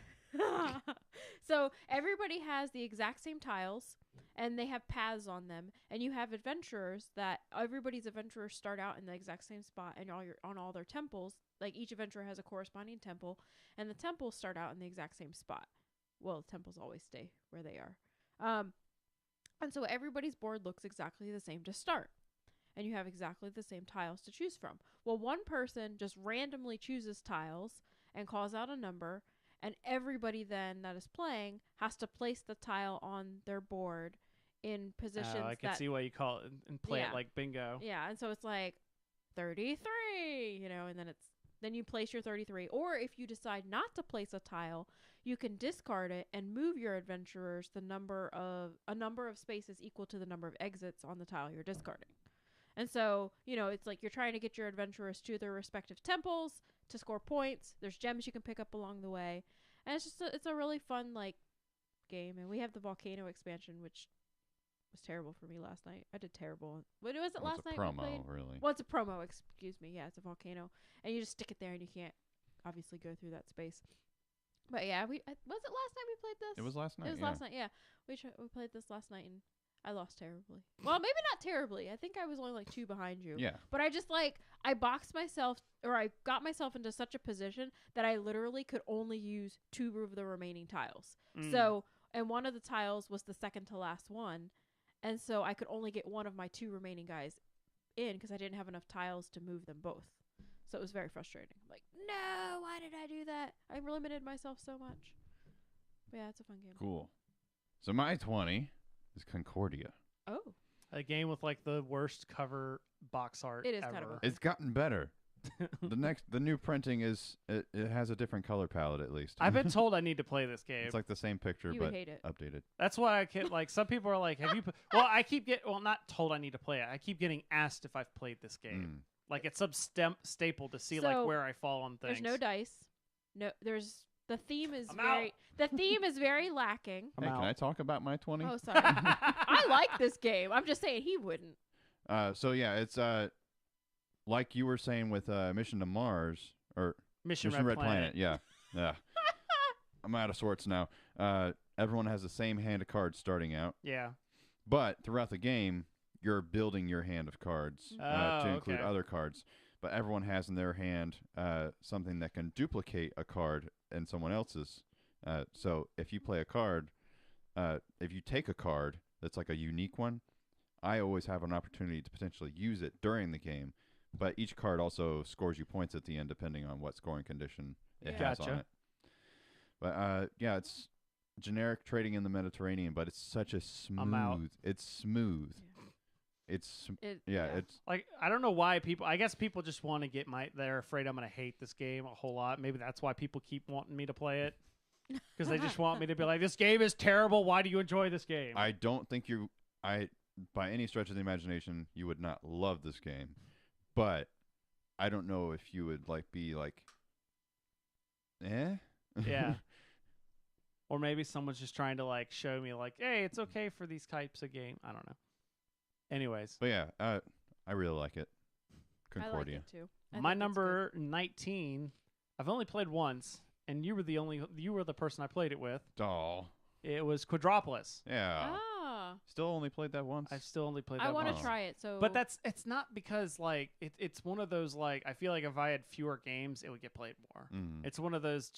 So everybody has the exact same tiles, and they have paths on them, and you have adventurers that everybody's adventurers start out in the exact same spot, and on all their temples, like each adventurer has a corresponding temple, and the temples start out in the exact same spot. Well, temples always stay where they are. And so everybody's board looks exactly the same to start. and you have exactly the same tiles to choose from. Well, one person just randomly chooses tiles and calls out a number, and everybody then that is playing has to place the tile on their board in positions I can see why you call it and play it like bingo. Yeah, and so it's like 33, and then you place your 33. Or if you decide not to place a tile, you can discard it and move your adventurers a number of spaces equal to the number of exits on the tile you're discarding. And so, it's like you're trying to get your adventurers to their respective temples to score points. There's gems you can pick up along the way. And it's a really fun, game. And we have the volcano expansion, which was terrible for me last night. I did terrible. What was it last night? It's a promo, really. Well, it's a promo, excuse me. Yeah, it's a volcano. And you just stick it there and you can't obviously go through that space. But yeah, was it last night we played this? It was last night. It was last night, yeah. We played this last night and I lost terribly. Well, maybe not terribly. I think I was only 2 behind you. Yeah. But I just I boxed myself, or I got myself into such a position that I literally could only use 2 of the remaining tiles. So, and one of the tiles was the second to last one. And so I could only get one of my 2 remaining guys in because I didn't have enough tiles to move them both. So it was very frustrating. No, why did I do that? I limited myself so much. But yeah, it's a fun game. Cool. So my 20 is Concordia. Oh. A game with the worst cover box art It is ever. kind of It's gotten better. The new printing it has a different color palette at least. I've been told I need to play this game. It's like the same picture You but would hate it. updated. That's why I can't, some people are like, have you well, I keep not told I need to play it. I keep getting asked if I've played this game. It's some staple to see So, where I fall on things. There's no dice. No, the theme is I'm very lacking. Hey, can I talk about my 20? Oh, sorry. I like this game. I'm just saying he wouldn't. So yeah, it's like you were saying with Mission to Mars or Mission Red Planet. Yeah. I'm out of sorts now. Everyone has the same hand of cards starting out. Yeah. But throughout the game, you're building your hand of cards to include other cards. But everyone has in their hand something that can duplicate a card in someone else's. So if you play a card, if you take a card that's a unique one, I always have an opportunity to potentially use it during the game. But each card also scores you points at the end depending on what scoring condition it has on it. But yeah, it's generic trading in the Mediterranean, but it's such a smooth. It's smooth. It's I don't know why I guess people just want to they're afraid I'm going to hate this game a whole lot. Maybe that's why people keep wanting me to play it. Because they just want me to be like, this game is terrible. Why do you enjoy this game? I don't think by any stretch of the imagination, you would not love this game. But I don't know if you would be eh? Yeah. Or maybe someone's just trying to show me hey, it's okay for these types of game. I don't know. Anyways. But yeah, I really like it. Concordia. I like it too. My number 19, I've only played once, and you were the person I played it with. Oh. It was Quadropolis. Yeah. Ah. Still only played that once. I've still only played that I once. want to try it. But it's not because it's one of those I feel like if I had fewer games, it would get played more. It's one of those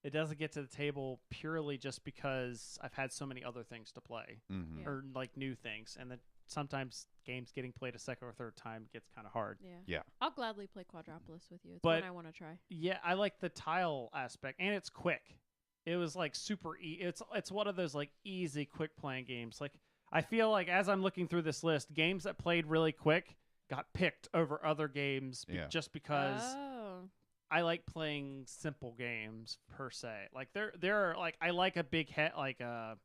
it doesn't get to the table purely just because I've had so many other things to play or new things, and then sometimes games getting played a second or third time gets kind of hard. Yeah. I'll gladly play Quadropolis with you. It's one I want to try. Yeah, I like the tile aspect, and it's quick. It was super it's one of those easy quick playing games. I feel as I'm looking through this list, games that played really quick got picked over other games just because I like playing simple games per se. There are I like a big a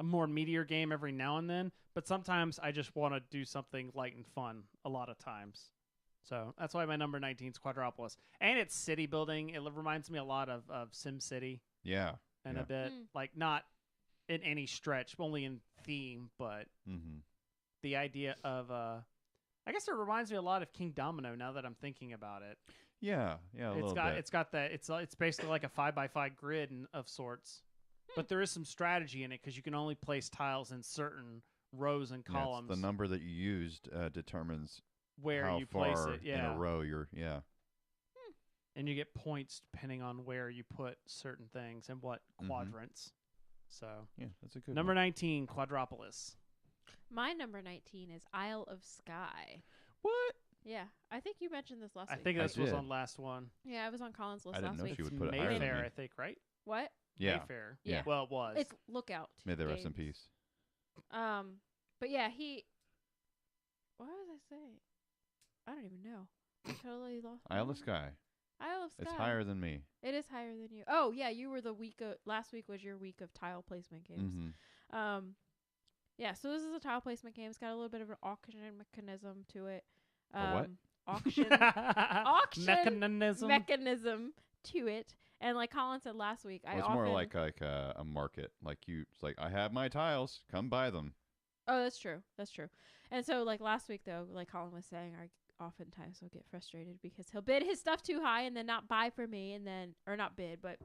more meatier game every now and then, but sometimes I just want to do something light and fun a lot of times. So that's why my number 19 is Quadropolis. And it's city building. It reminds me a lot of SimCity. Yeah. And a bit, not in any stretch, only in theme, but the idea of, I guess it reminds me a lot of King Domino now that I'm thinking about it. Yeah, a little bit. It's got that, it's basically like a 5x5 grid of sorts, but there is some strategy in it because you can only place tiles in certain rows and columns. The number that you used determines where how you far place it, in a row you're, And you get points depending on where you put certain things and what quadrants. So yeah, that's a good number one. 19, Quadropolis. My number 19 is Isle of Skye. What? Yeah, I think you mentioned this last week. I think this was on last one. Yeah, it was on Colin's list I didn't last know week. she would It's put it higher than Mayfair, me. I think, right? What? Yeah. Mayfair. Yeah. Well, it was. It's Lookout. May they rest in Games. peace. But yeah, what was I saying? I don't even know. I totally lost. Isle of Skye. Isle of Skye. It's higher than me. It is higher than you. Oh yeah, you were the week of last week was your week of tile placement games. Mm-hmm. Yeah. So this is a tile placement game. It's got a little bit of an auction mechanism to it. A what? Auction mechanism to it. And like Colin said last week, It's more like a market. It's like I have my tiles, come buy them. Oh, that's true. That's true. And so like last week though, like Colin was saying, I oftentimes will get frustrated because he'll bid his stuff too high and then not buy for me, and then or not bid, but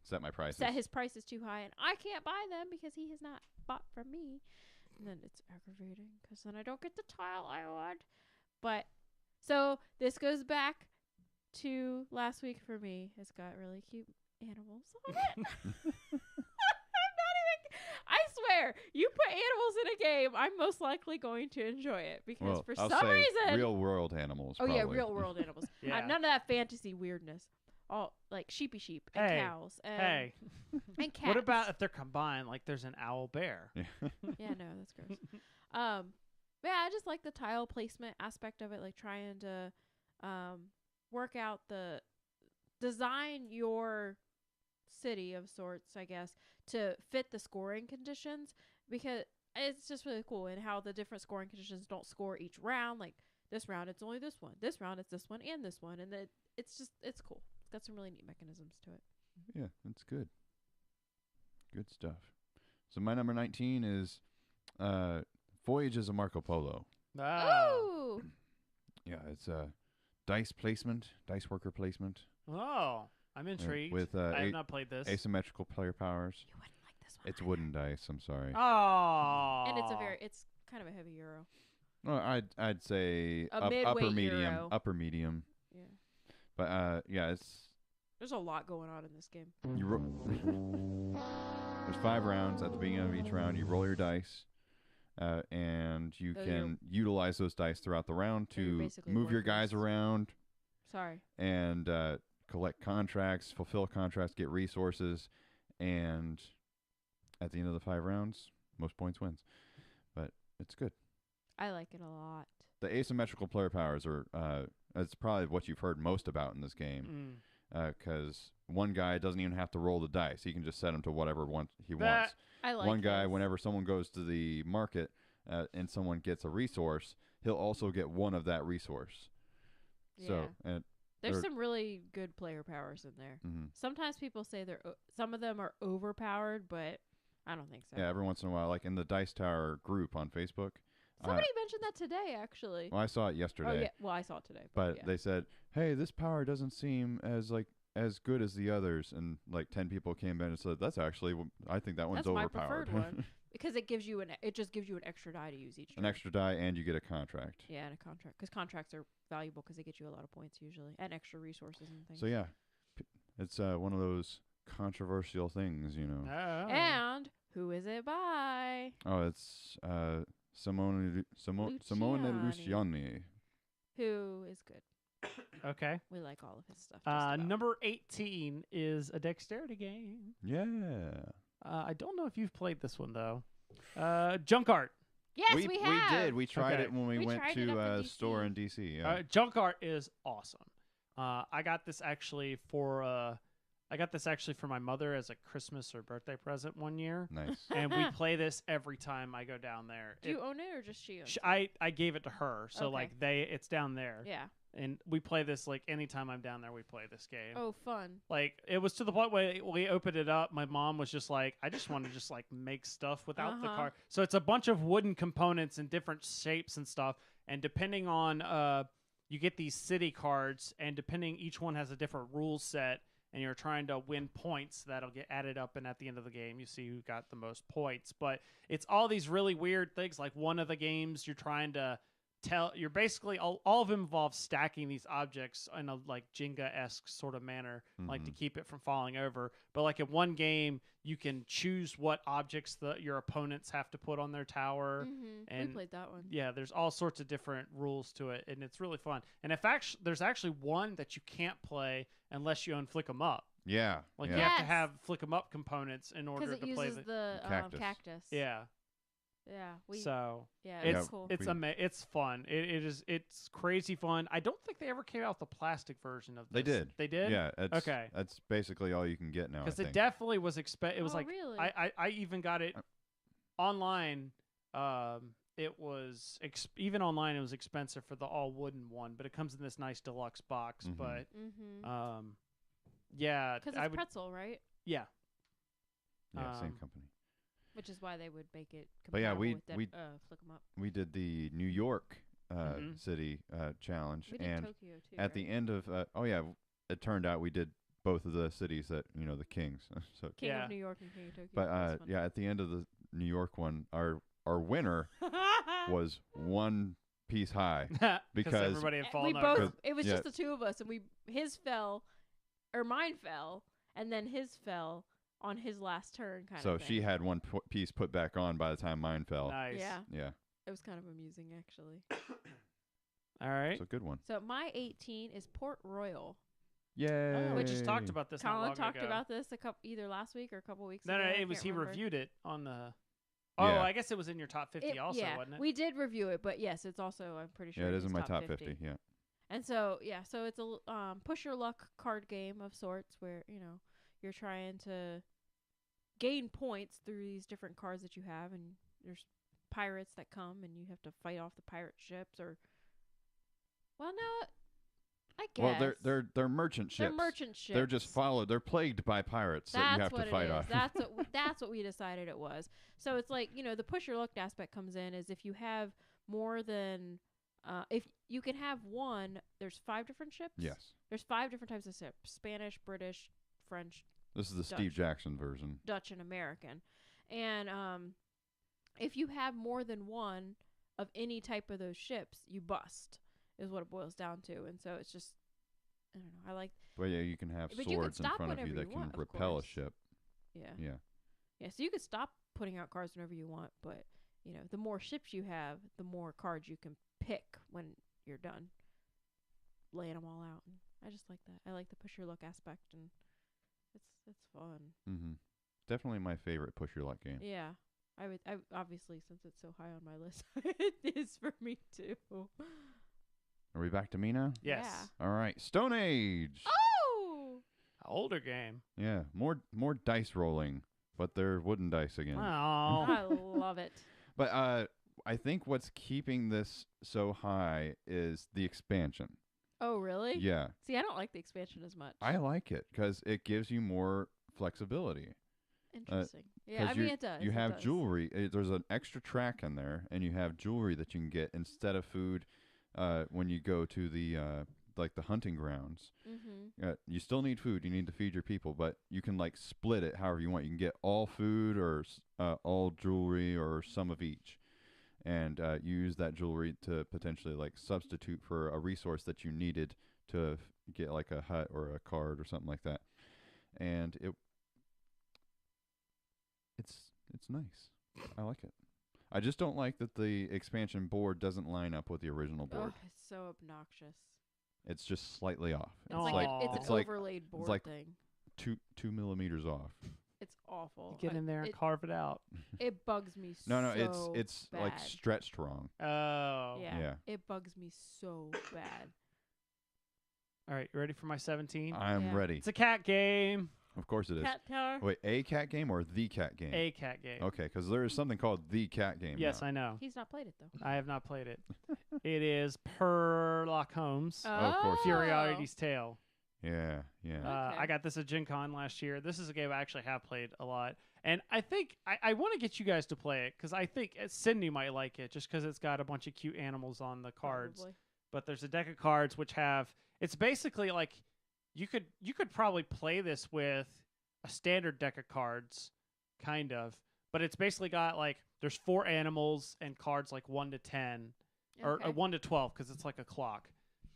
set my prices. Set his prices too high, and I can't buy them because he has not bought from me. And then it's aggravating because then I don't get the tile I want. But so this goes back to last week for me. It's got really cute animals on it. I swear, you put animals in a game, I'm most likely going to enjoy it because for I'll some say reson, real world animals. Oh probably. yeah, real world animals. Yeah. None of that fantasy weirdness. All like sheepy sheep and cows and and cats. What about if they're combined? Like there's an owl bear. Yeah, no, that's gross. Yeah, I just like the tile placement aspect of it, like trying to work out the design your city of sorts, I guess, to fit the scoring conditions, because it's just really cool and how the different scoring conditions don't score each round. Like this round it's only this one, this round it's this one and this one, and it's cool. It's got some really neat mechanisms to it. Yeah, it's good. Good stuff. So my number 19 is Voyages of Marco Polo. Oh. Yeah, it's dice placement, dice worker placement. Oh, I'm intrigued. With I have not played this. Asymmetrical player powers. You wouldn't like this one. It's wooden dice. I'm sorry. Oh. And it's kind of a heavy euro. Well, I'd say upper midweight medium. euro. Upper medium. Yeah. But yeah, There's a lot going on in this game. There's 5 rounds. At the beginning of each round, you roll your dice, and you can utilize those dice throughout the round to move your guys around. Sorry. And collect contracts, fulfill contracts, get resources, and at the end of the 5 rounds, most points wins. But it's good. I like it a lot. The asymmetrical player powers are that's probably what you've heard most about in this game, because one guy doesn't even have to roll the dice; he can just set them to whatever he wants. I like one guy. this. Whenever someone goes to the market and someone gets a resource, he'll also get one of that resource. Yeah. So and there's some really good player powers in there. Mm-hmm. Sometimes people say some of them are overpowered, but I don't think so. Yeah, every once in a while, like in the Dice Tower group on Facebook. Somebody mentioned that today, actually. Well, I saw it yesterday. Oh yeah, well I saw it today. But yeah. they said, "Hey, this power doesn't seem as good as the others," and like 10 people came in and said, "That's actually, I think that one's That's overpowered." my preferred one because it just gives you an extra die to use each turn. An extra die, and you get a contract. Yeah, and a contract, because contracts are valuable because they get you a lot of points usually, and extra resources and things. So yeah, it's one of those controversial things, you know. Oh. And who is it by? Oh, it's Simone Luciani. Who is good. Okay. We like all of his stuff. Number 18 is a dexterity game. Yeah. I don't know if you've played this one though. Junk Art. Yes, we have. We did. We tried it when we went tried it up to in a DC. store in DC. Yeah. Junk Art is awesome. I got this actually for my mother as a Christmas or birthday present one year. Nice. And we play this every time I go down there. Do you own it or just she owns it? I gave it to her, so Okay. it's down there. Yeah. And we play this like anytime I'm down there. We play this game. Oh, fun. Like it was to the point where we opened it up. My mom was just like, I just want to just like make stuff without the card. So it's a bunch of wooden components in different shapes and stuff. And depending on you get these city cards, and depending each one has a different rule set. And you're trying to win points that'll get added up, and at the end of the game, you see who got the most points. But it's all these really weird things. Like one of the games, you're trying to you're basically all of them involve stacking these objects in a like Jenga-esque sort of manner, like to keep it from falling over. But like in one game, you can choose what objects your opponents have to put on their tower. And we played that one. Yeah, there's all sorts of different rules to it, and it's really fun. And there's actually one that you can't play unless you own Flick 'em Up. Yeah. Like yeah. you have to have Flick 'em Up components in order to play the cactus. Yeah. Yeah. It's cool. It's fun. It's crazy fun. I don't think they ever came out with the plastic version of this. They did. They did? Yeah. Okay. That's basically all you can get now. Because it definitely was it was like really? I even got it online. It was even online it was expensive for the all wooden one, but it comes in this nice deluxe box. But yeah, because it's pretzel, right? Yeah. Yeah, same company. Which is why they would make it but yeah, with Flick 'em Up. We did the New York city challenge, We did and Tokyo too, at the end of it turned out we did both of the cities that the kings. So King of New York and King of Tokyo. but at the end of the New York one, our winner was one piece high because everybody had fallen we over. both. It was just the two of us, and mine fell, and then his fell on his last turn, kind of So thing. she had one piece put back on by the time mine fell. Nice. Yeah. Yeah. It was kind of amusing, actually. All right. It's a good one. So my 18 is Port Royal. Yay. We just talked about this. Colin talked about this either last week or a couple weeks ago. No, it was he reviewed it on the. Oh, Yeah. I guess it was in your top 50 also, wasn't it? We did review it, but yes, it's also I'm pretty sure. Yeah, it is in my top top 50. Yeah. And so so it's a push your luck card game of sorts where you're trying to gain points through these different cards that you have, and there's pirates that come and you have to fight off the pirate ships no, I guess. Well, they're merchant ships. They're merchant ships. They're just followed. They're plagued by pirates that you have to fight off. That's what we decided it was. So it's like, the push your luck aspect comes in is if you have more than if you can have one, there's 5 different ships. Yes. There's 5 different types of ships: Spanish, British, French. This is the Dutch. Steve Jackson version. Dutch and American. And if you have more than one of any type of those ships, you bust, is what it boils down to. And so it's just, I don't know. I like. Well, yeah, you can have swords in front of you that can repel a ship. Yeah. Yeah. Yeah, so you can stop putting out cards whenever you want, but, the more ships you have, the more cards you can pick when you're done laying them all out. And I just like that. I like the push your luck aspect, and it's fun. Mm-hmm. Definitely my favorite push your luck game. Yeah. I obviously, since it's so high on my list, it is for me too. Are we back to me now? Yes. Yeah. All right. Stone Age. Oh! Older game. Yeah. More dice rolling, but they're wooden dice again. Oh. I love it. But I think what's keeping this so high is the expansion. Oh, really? Yeah. See, I don't like the expansion as much. I like it because it gives you more flexibility. Interesting. Yeah, I mean, it does. You have does. jewelry. There's an extra track in there, and you have jewelry that you can get instead of food when you go to the the hunting grounds. Mm-hmm. You still need food. You need to feed your people, but you can split it however you want. You can get all food or all jewelry or some of each. And you use that jewelry to potentially substitute for a resource that you needed to get a hut or a card or something like that. And it's nice. I like it. I just don't like that the expansion board doesn't line up with the original board. Oh, it's so obnoxious. It's just slightly off. It's an overlaid board thing. 2 millimeters off. It's awful. Get in there and carve it out. It bugs me No, so it's bad. stretched wrong. Oh. Yeah. It bugs me so bad. All right, you ready for my 17? I'm ready. It's a cat game. Of course it is. Cat Tower. Wait, a cat game or the cat game? A cat game. Okay, because there is something called the cat game. Yes, now. I know. He's not played it, though. I have not played it. It is Sherlock Holmes. Oh, of course. Furiarity's Tale. Yeah. Okay. I got this at Gen Con last year. This is a game I actually have played a lot. And I think I want to get you guys to play it because I think Sydney might like it just because it's got a bunch of cute animals on the cards. Probably. But there's a deck of cards which have... It's basically you could probably play this with a standard deck of cards, kind of. But it's basically got there's 4 animals and cards 1 to 10. or 1 to 12 because it's like a clock,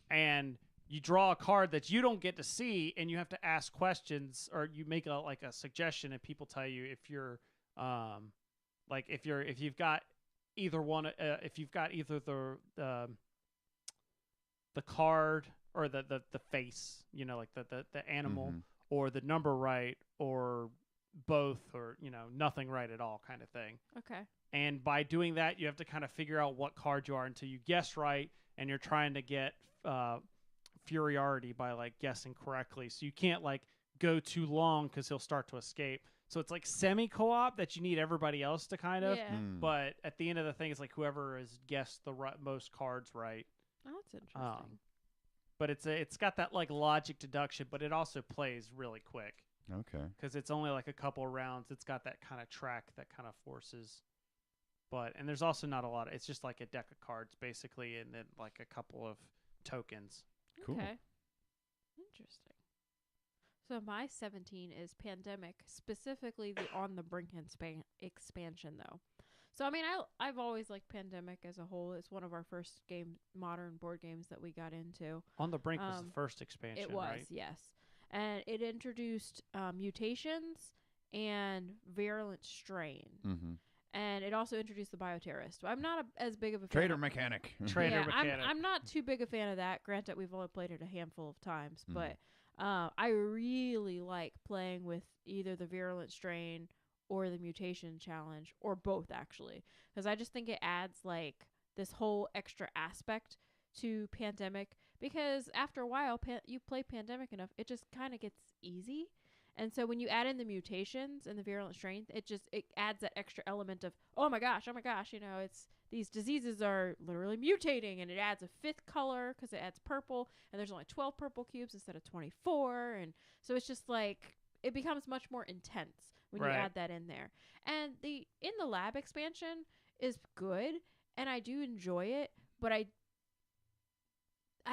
and you draw a card that you don't get to see, and you have to ask questions, or you make a suggestion, and people tell you if you're if you've got either one, if you've got either the card or the face, like the animal, or the number right, or both, or nothing right at all, kind of thing. Okay. And by doing that, you have to kind of figure out what card you are until you guess right, and you're trying to get Furiarity by guessing correctly. So you can't go too long because he'll start to escape. So it's like semi-co-op that you need everybody else to kind of. Yeah. But at the end of the thing, it's whoever has guessed the most cards right. Oh, that's interesting. But it's got that logic deduction, but it also plays really quick. Okay. Because it's only a couple of rounds. It's got that kind of track that kind of forces. And there's also not a lot of, it's just a deck of cards basically, and then a couple of tokens. Cool. Okay. Interesting. So my 17 is Pandemic, specifically the On the Brink expansion, though. So, I mean, I've always liked Pandemic as a whole. It's one of our first modern board games that we got into. On the Brink was the first expansion, it was, right? yes. And it introduced mutations and virulent strain. Mm-hmm. And it also introduced the bioterrorist. I'm not as big of a Trader mechanic. Trader mechanic. I'm not too big a fan of that. Granted, we've only played it a handful of times, but I really like playing with either the virulent strain or the mutation challenge, or both, actually, because I just think it adds this whole extra aspect to Pandemic. Because after a while, you play Pandemic enough, it just kind of gets easy. And so when you add in the mutations and the virulent strain, it adds that extra element of, oh my gosh, it's these diseases are literally mutating, and it adds a 5th color because it adds purple, and there's only 12 purple cubes instead of 24. And so it's just it becomes much more intense when you add that in there. And the In the Lab expansion is good, and I do enjoy it, but I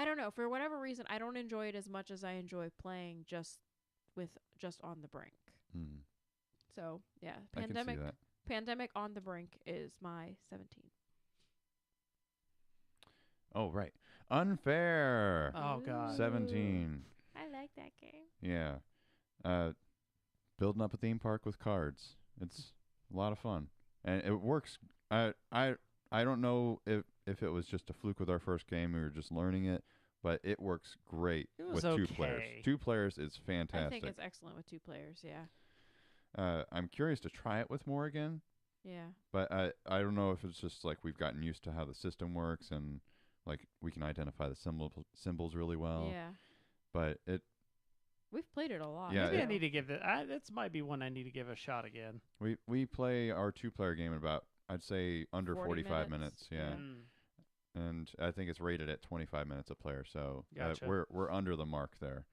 don't know, for whatever reason, I don't enjoy it as much as I enjoy playing just On the Brink. So yeah, Pandemic On the Brink is my 17. Oh right, Unfair. Oh god, 17. I like that game. Yeah, building up a theme park with cards. It's a lot of fun, and it works. I don't know if it was just a fluke with our first game. We were just learning it. But it works great with 2 players. 2 players is fantastic. I think it's excellent with 2 players, yeah. I'm curious to try it with more again. Yeah. But I don't know if it's just we've gotten used to how the system works, and we can identify the symbols really well. Yeah. But we've played it a lot. Yeah, maybe I need to give it. This might be one I need to give a shot again. We play our 2-player game in about, I'd say, under 45 minutes. Yeah. And I think it's rated at 25 minutes a player, so gotcha. We're under the mark there.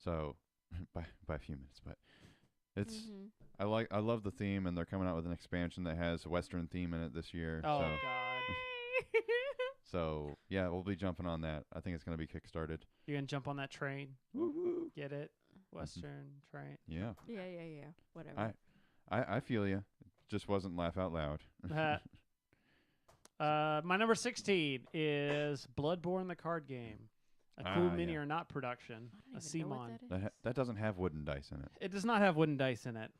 So by a few minutes, but it's I love the theme, and they're coming out with an expansion that has a Western theme in it this year. Oh so. god. So yeah, we'll be jumping on that. I think it's gonna be kickstarted. You're gonna jump on that train. Woo-hoo. Get it? Western train. Yeah. Yeah. Whatever. I feel you. It just wasn't laugh out loud. My number 16 is Bloodborne the card game. A cool mini or not production. A CMON. That doesn't have wooden dice in it. It does not have wooden dice in it.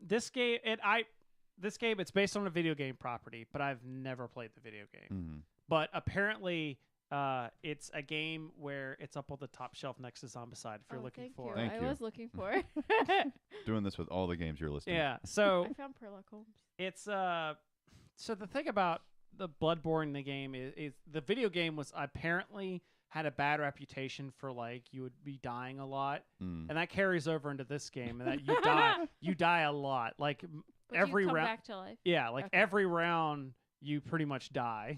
This game it's based on a video game property, but I've never played the video game. But apparently it's a game where it's up on the top shelf next to Zombicide if you're looking for it. I was looking for it. Doing this with all the games you're listing. Yeah. So I found Sherlock Holmes. It's so the thing about the Bloodborne the game is the video game was apparently had a bad reputation for you would be dying a lot, and that carries over into this game, and that you die a lot. Every round round back to life. Yeah, every round you pretty much die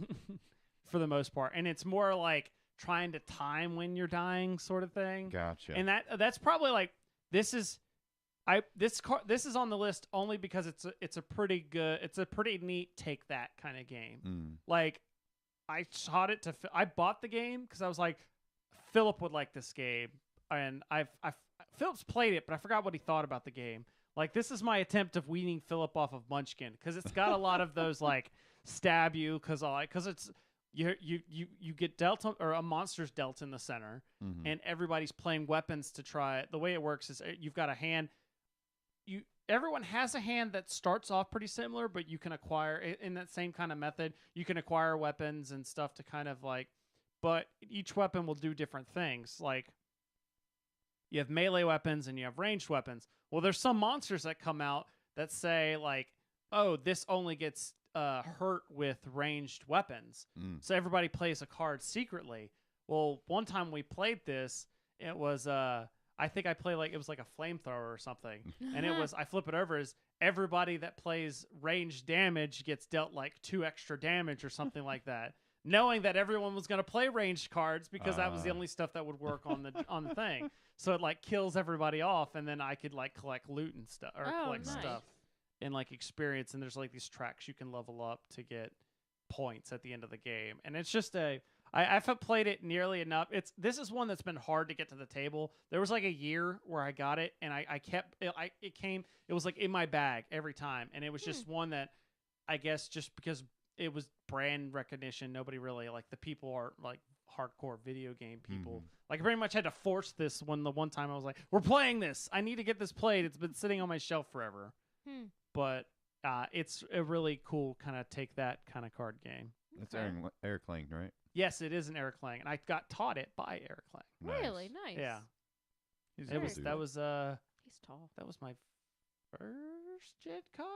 for the most part, and it's more trying to time when you're dying sort of thing. Gotcha. And that's probably this is on the list only because it's a pretty neat take that kind of game. I taught it to I bought the game because I was like, Philip would like this game, and Philip's played it, but I forgot what he thought about the game. This is my attempt of weaning Philip off of Munchkin because it's got a lot of those stab you because it's you get dealt or a monster's dealt in the center, and everybody's playing weapons to try. The way it works is you've got a hand. Everyone has a hand that starts off pretty similar, but you can acquire in that same kind of method. You can acquire weapons and stuff to kind of like, but each weapon will do different things. Like you have melee weapons and you have ranged weapons. Well, there's some monsters that come out that say like, oh, this only gets hurt with ranged weapons. So everybody plays a card secretly. Well, one time we played this, it was I think I played like it was like a flamethrower or something, and it was I flip it over as everybody that plays ranged damage gets dealt like 2 extra damage or something like that, knowing that everyone was going to play ranged cards because that was the only stuff that would work on the thing. So it like kills everybody off, and then I could like collect loot and stuff or collect stuff and like experience. And there's like these tracks you can level up to get points at the end of the game, and it's just I haven't played it nearly enough. This is one that's been hard to get to the table. There was like a year where I got it, and I kept it was like in my bag every time, and it was just one that I guess just because it was brand recognition, nobody really like the people are like hardcore video game people. Like I pretty much had to force this one. The one time I was like, "We're playing this. I need to get this played. It's been sitting on my shelf forever." But it's a really cool kind of take that kind of card game. That's Eric Lang, right? Yes, it is an Eric Lang, and I got taught it by Eric Lang. Nice. Really nice. Yeah, he's tall. That was my first Gen Con,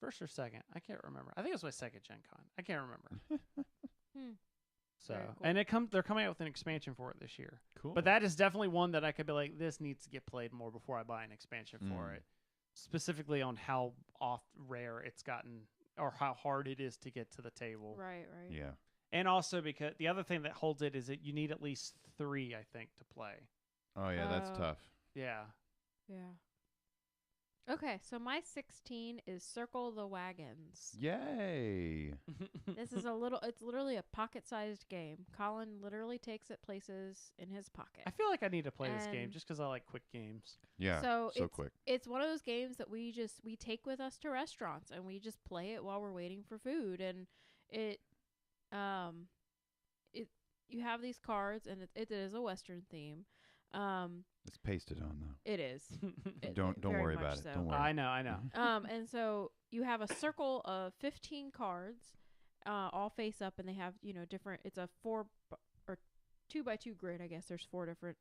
first or second. I can't remember. I think it was my second Gen Con. I can't remember. So, cool. And they're coming out with an expansion for it this year. Cool. But that is definitely one that I could be like, this needs to get played more before I buy an expansion for it. Specifically on how rare it's gotten or how hard it is to get to the table. Right. Yeah. And also because the other thing that holds it is that you need at least 3, I think, to play. Oh, yeah, that's tough. Yeah. Okay, so my 16 is Circle the Wagons. Yay! This is it's literally a pocket-sized game. Colin literally takes it places in his pocket. I feel like I need to play this game just because I like quick games. Yeah, so quick. It's one of those games that we take with us to restaurants, and we just play it while we're waiting for food. And you have these cards, and it is a Western theme. It's pasted on though. It is. Don't worry about it. Don't worry. I know. And so you have a circle of 15 cards, all face up, and they have different. It's a 4 or 2x2 grid. I guess there's 4 different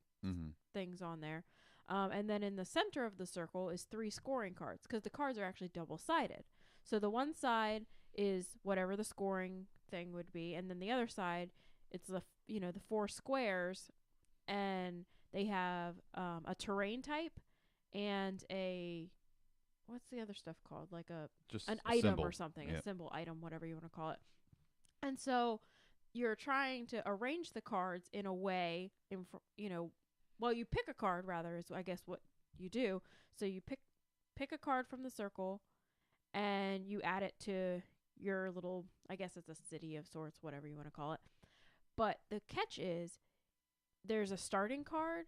things on there. And then in the center of the circle is 3 scoring cards because the cards are actually double-sided. So the one side is whatever the scoring thing would be, and then the other side, it's the 4 squares, and they have a terrain type and what's the other stuff called? Like an item symbol. or something, a symbol, item, whatever you want to call it. And so you're trying to arrange the cards in a way, you pick a card rather is I guess what you do. So you pick a card from the circle, and you add it to your little, I guess it's a city of sorts, whatever you want to call it. But the catch is there's a starting card,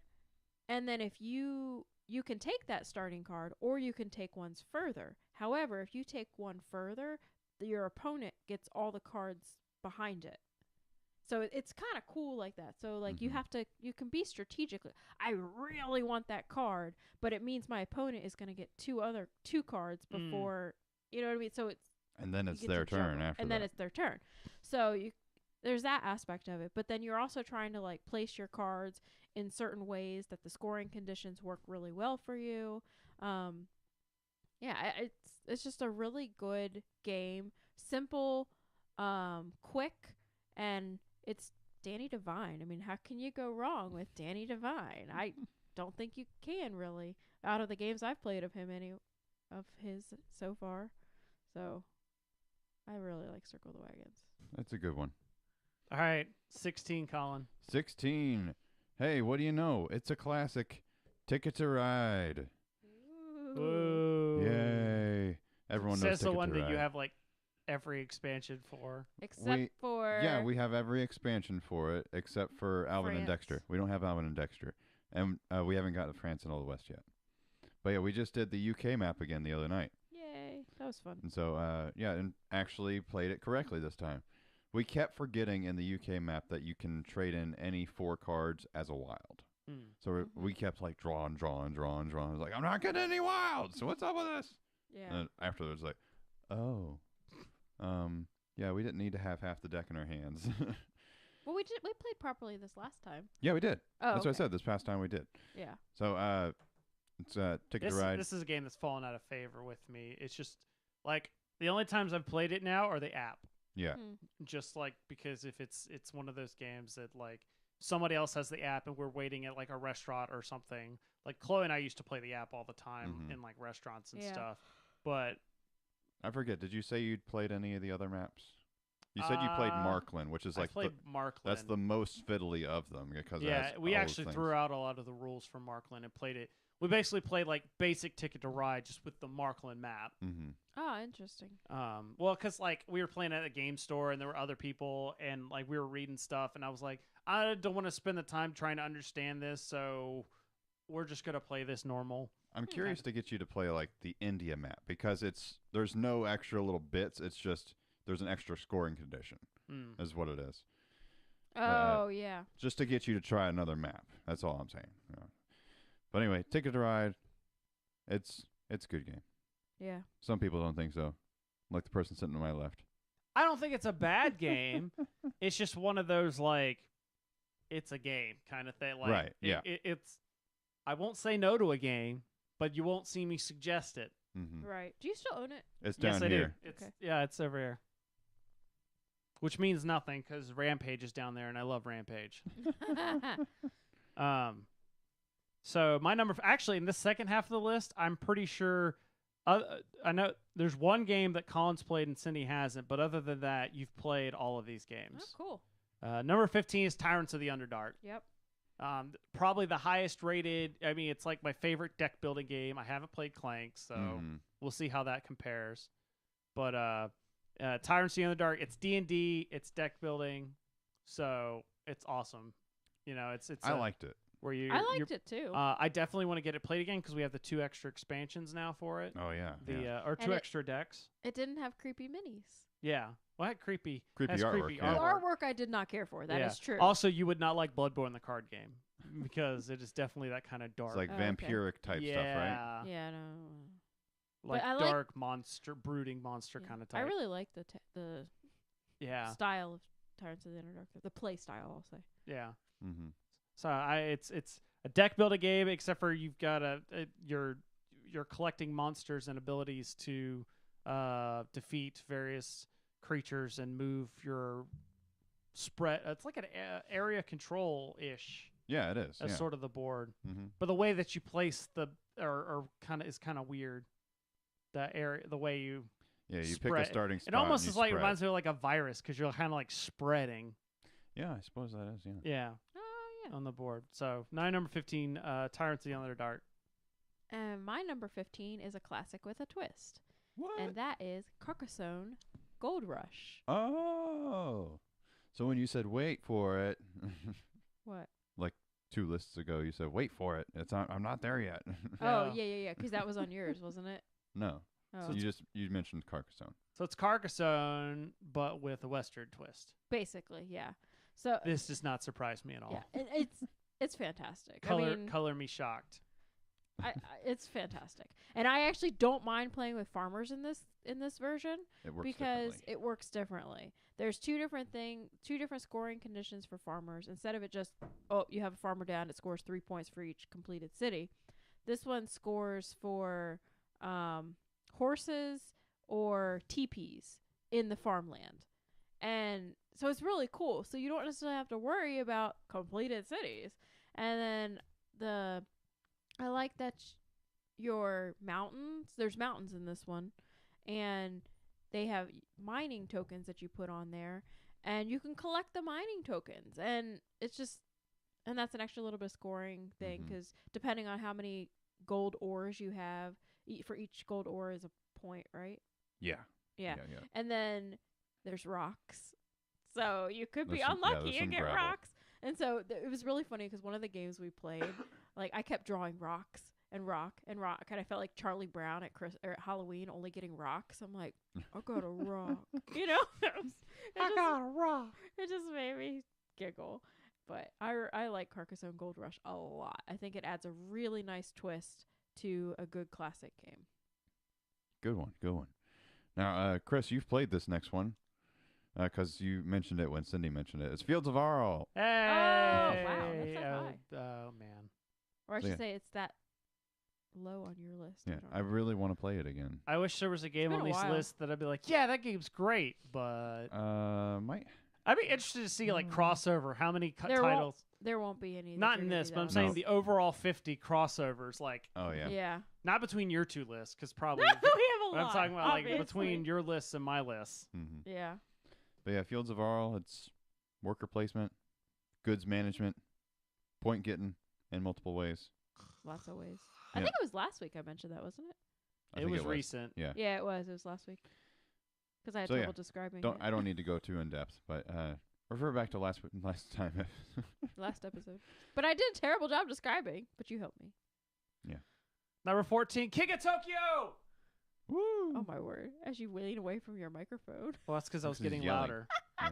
and then if you can take that starting card, or you can take ones further. However, if you take one further, your opponent gets all the cards behind it. So it's kind of cool like that. So like you can be strategic. I really want that card, but it means my opponent is going to get 2 cards before, you know what I mean? So and then it's their turn after and that. then it's their turn. So there's that aspect of it, but then you're also trying to like place your cards in certain ways that the scoring conditions work really well for you. It's just a really good game, simple, quick, and it's Danny Devine. I mean, how can you go wrong with Danny Devine? I don't think you can really, out of the games I've played of his so far. So I really like Circle the Wagons. That's a good one. All right, 16, Colin. 16. Hey, what do you know? It's a classic. Ticket to Ride. Ooh. Yay. Everyone knows Ticket to Ride. Says the one that you have like every expansion for. Except for... Yeah, we have every expansion for it except for Alvin and Dexter. We don't have Alvin and Dexter. And we haven't got France and All the West yet. But yeah, we just did the UK map again the other night. Yay. That was fun. And so, and actually played it correctly this time. We kept forgetting in the UK map that you can trade in any 4 cards as a wild. So we kept like drawing. I was like, I'm not getting any wilds. So what's up with this? Yeah. And afterwards, like, oh, yeah, we didn't need to have half the deck in our hands. Well, we played properly this last time. Yeah, we did. Oh, that's what I said. This past time we did. Yeah. So it's Ticket to Ride. This is a game that's fallen out of favor with me. It's just like the only times I've played it now are the app. Yeah. Just like because if it's one of those games that like somebody else has the app and we're waiting at like a restaurant or something. Like Chloe and I used to play the app all the time in like restaurants and stuff. But I forget. Did you say you'd played any of the other maps? You said you played Markland, which is like Markland. That's the most fiddly of them because we actually threw out a lot of the rules from Markland and played it. We basically played like basic Ticket to Ride just with the Markland map. Oh, interesting. Well, because like we were playing at a game store and there were other people and like we were reading stuff and I was like, I don't want to spend the time trying to understand this, so we're just gonna play this normal. I'm curious to get you to play like the India map because there's no extra little bits. It's just there's an extra scoring condition. Is what it is. Oh yeah. Just to get you to try another map. That's all I'm saying. Yeah. But anyway, Ticket to Ride, it's a good game. Yeah. Some people don't think so, like the person sitting to my left. I don't think it's a bad game. It's just one of those like, it's a game kind of thing. Like, right. Yeah. It's. I won't say no to a game, but you won't see me suggest it. Right. Do you still own it? It's down here. here. It's, yeah, it's over here. Which means nothing because Rampage is down there, and I love Rampage. So my number, actually, in this second half of the list, I'm pretty sure. I know there's one game that Colin's played and Cindy hasn't, but other than that, you've played all of these games. Oh, cool. Number 15 is Tyrants of the Underdark. Yep. Probably the highest rated. I mean, it's like my favorite deck building game. I haven't played Clank, so we'll see how that compares. But Tyrants of the Underdark, it's D&D, it's deck building, so it's awesome. You know, it's. I liked it. I liked it too. I definitely want to get it played again because we have the 2 extra expansions now for it. Oh yeah. Or 2 extra decks. It didn't have creepy minis. Yeah. Well, it had creepy artwork. The artwork I did not care for. That is true. Also, you would not like Bloodborne, the card game, because it is definitely that kind of dark. It's like vampiric type stuff, right? Yeah, no. Like dark monster, brooding monster kind of type. I really like the style of Tyrants of the Underdark. The play style, I'll say. Yeah. So it's a deck building game, except for you've got you're collecting monsters and abilities to defeat various creatures and move your spread. It's like an area control ish. Yeah, it is. As sort of the board, but the way that you place or kind of weird. The way you you spread. Pick a starting spot. It almost is like reminds me of like a virus because you're kind of like spreading. Yeah, I suppose that is. Yeah. On the board. So number 15, Tyrants of the Underdark. And my number 15 is a classic with a twist. What? And that is Carcassonne Gold Rush. Oh. So when you said wait for it. What? Like 2 lists ago, you said wait for it. I'm not there yet. Oh, yeah. Because that was on yours, wasn't it? No. Oh. So you mentioned Carcassonne. So it's Carcassonne, but with a Western twist. Basically, yeah. So this does not surprise me at all. Yeah, it's fantastic. Color me shocked. It's fantastic, and I actually don't mind playing with farmers in this version because it works differently. There's two different scoring conditions for farmers. Instead of it just you have a farmer down, it scores 3 points for each completed city. This one scores for horses or teepees in the farmland, and so it's really cool. So you don't necessarily have to worry about completed cities. And then I like that your mountains, there's mountains in this one, and they have mining tokens that you put on there, and you can collect the mining tokens. And that's an extra little bit of scoring thing because depending on how many gold ores you have, for each gold ore is a point, right? Yeah. And then there's rocks. So you could be unlucky and get rocks. And so it was really funny because one of the games we played, like I kept drawing rocks and rock. I kind of felt like Charlie Brown at at Halloween, only getting rocks. I'm like, I got a rock. You know? I got a rock. It just made me giggle. But I like Carcassonne Gold Rush a lot. I think it adds a really nice twist to a good classic game. Good one. Now, Chris, you've played this next one because you mentioned it when Cindy mentioned it. It's Fields of Arl. Hey! Oh, wow. That's that high. Oh, man. Or I should say it's that low on your list. Yeah, I really want to play it again. I wish there was a game on these lists that I'd be like, yeah, that game's great, but... I'd be interested to see, like, crossover. How many titles... There won't be any. Not in this, but I'm saying the overall 50 crossovers, like... Oh, yeah. Yeah. Not between your two lists, because probably... we have a lot. I'm talking about, obviously. like, between your lists and my lists. Mm-hmm. Yeah. But yeah, Fields of Arl, it's worker placement, goods management, point getting in multiple ways. Lots of ways. I think it was last week I mentioned that, wasn't it? It was recent. Yeah. Yeah, it was. It was last week. Because I had trouble describing it. I don't need to go too in depth, but refer back to last time. Last episode. But I did a terrible job describing, but you helped me. Yeah. Number 14, King of Tokyo! Woo! Oh, my word. As you lean away from your microphone. Well, that's because I was getting yelling. louder. Yeah.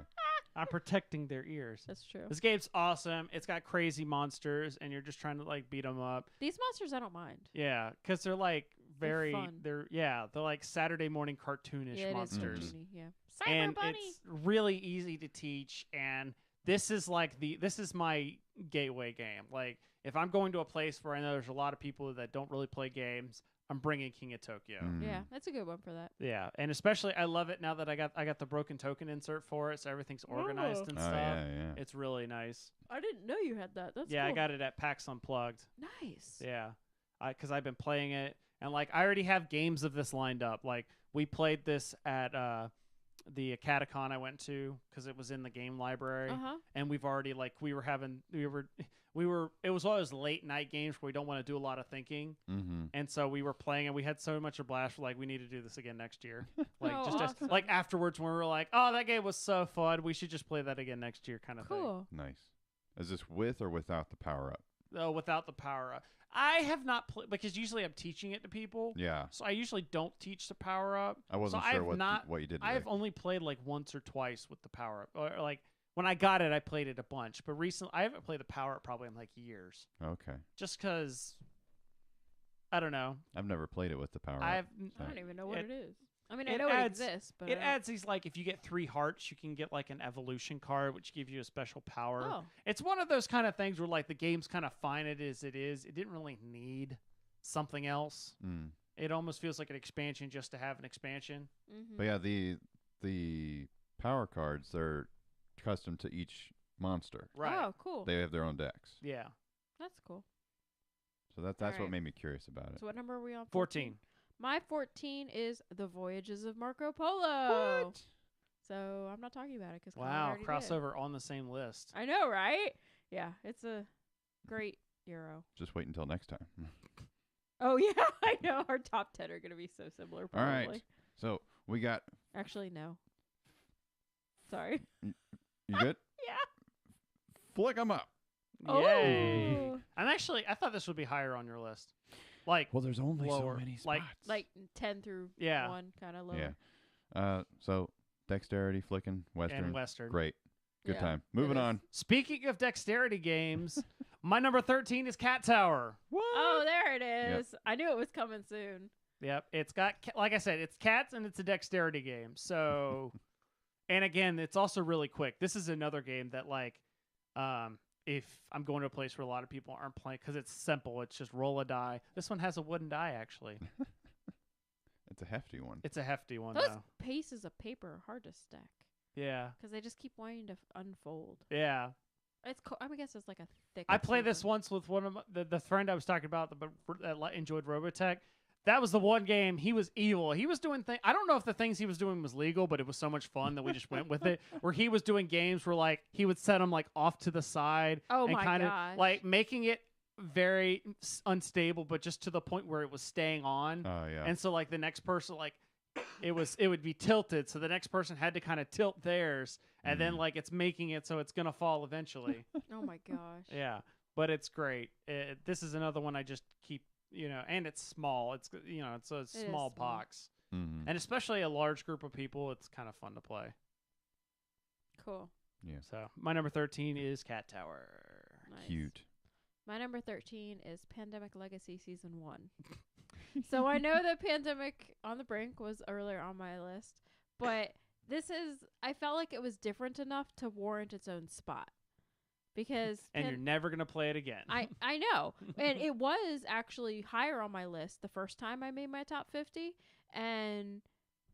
I'm protecting their ears. That's true. This game's awesome. It's got crazy monsters, and you're just trying to, like, beat them up. These monsters I don't mind. Yeah, because they're, like, They're fun. they're like Saturday morning cartoonish monsters. It is cartoony, yeah. And Cyber Bunny. it's really easy to teach, and this is my gateway game. Like, if I'm going to a place where I know there's a lot of people that don't really play games, I'm bringing King of Tokyo. Yeah, that's a good one for that. Yeah, and especially I love it now that I got the broken token insert for it, so everything's organized and stuff. Yeah. It's really nice. I didn't know you had that. That's cool. I got it at PAX Unplugged. Nice. Yeah, because I've been playing it, and like I already have games of this lined up. Like we played this at the Catacon I went to because it was in the game library, and we've already it was always late night games where we don't want to do a lot of thinking, and so we were playing and we had so much a blast. We're like, we need to do this again next year. Like awesome. like afterwards when we were like, oh, that game was so fun, we should just play that again next year, kind of thing. Nice. Is this with or without the power up? Oh, without the power up. I have not played because usually I'm teaching it to people. Yeah. So I usually don't teach the power up. I wasn't sure what you did today. I've only played like once or twice with the power up, or like. When I got it, I played it a bunch, but recently I haven't played the power up probably in like years. Okay. Just because, I don't know. I've never played it with the power up. I don't even know what it is. I mean, I know it exists, but it adds these like if you get 3 hearts, you can get like an evolution card, which gives you a special power. Oh. It's one of those kind of things where like the game's kind of fine as it is. It didn't really need something else. It almost feels like an expansion just to have an expansion. But yeah, the power cards, they're custom to each monster. Right. Oh, cool. They have their own decks. Yeah. That's cool. So that's what made me curious about it. So what number are we on? 14. My 14 is The Voyages of Marco Polo. What? So I'm not talking about it because crossover on the same list. I know, right? Yeah, it's a great Euro. Just wait until next time. Oh yeah, I know. Our top 10 are going to be so similar. Probably. All right. So we got. Actually, no. Sorry. You good? Yeah. Flick them up. Yay. I thought this would be higher on your list. Like, well, there's only lower. so many spots. Like 10 through 1, kind of lower. Yeah. So dexterity, flicking, Western. And Western. Great. Good time. Moving on. Speaking of dexterity games, my number 13 is Cat Tower. What? Oh, there it is. Yep. I knew it was coming soon. Yep. It's got, like I said, it's cats and it's a dexterity game. So... And again, it's also really quick. This is another game that, like, if I'm going to a place where a lot of people aren't playing, because it's simple, it's just roll a die. This one has a wooden die, actually. It's a hefty one. It's a hefty one, Those though. pieces of paper are hard to stack. Yeah. Because they just keep wanting to unfold. Yeah. I guess it's like a thick. I played this once with one of the friend I was talking about that enjoyed Robotech. That was the one game. He was evil. He was doing things. I don't know if the things he was doing was legal, but it was so much fun that we just went with it. Where he was doing games where like he would set them like off to the side. Oh and my kind gosh. of like making it very unstable, but just to the point where it was staying on. Oh yeah. And so like the next person like it would be tilted, so the next person had to kind of tilt theirs, and then like it's making it so it's gonna fall eventually. Oh my gosh. Yeah, but it's great. This is another one I just keep and it's small. It's it's a small small. box, Mm-hmm. and especially a large group of people, it's kind of fun to play. Cool. Yeah. So my number 13 is Cat Tower. Nice. Cute. My number 13 is Pandemic Legacy Season 1. So I know that Pandemic on the Brink was earlier on my list, but I felt like it was different enough to warrant its own spot. Because And you're never going to play it again. I know. And it was actually higher on my list the first time I made my top 50. And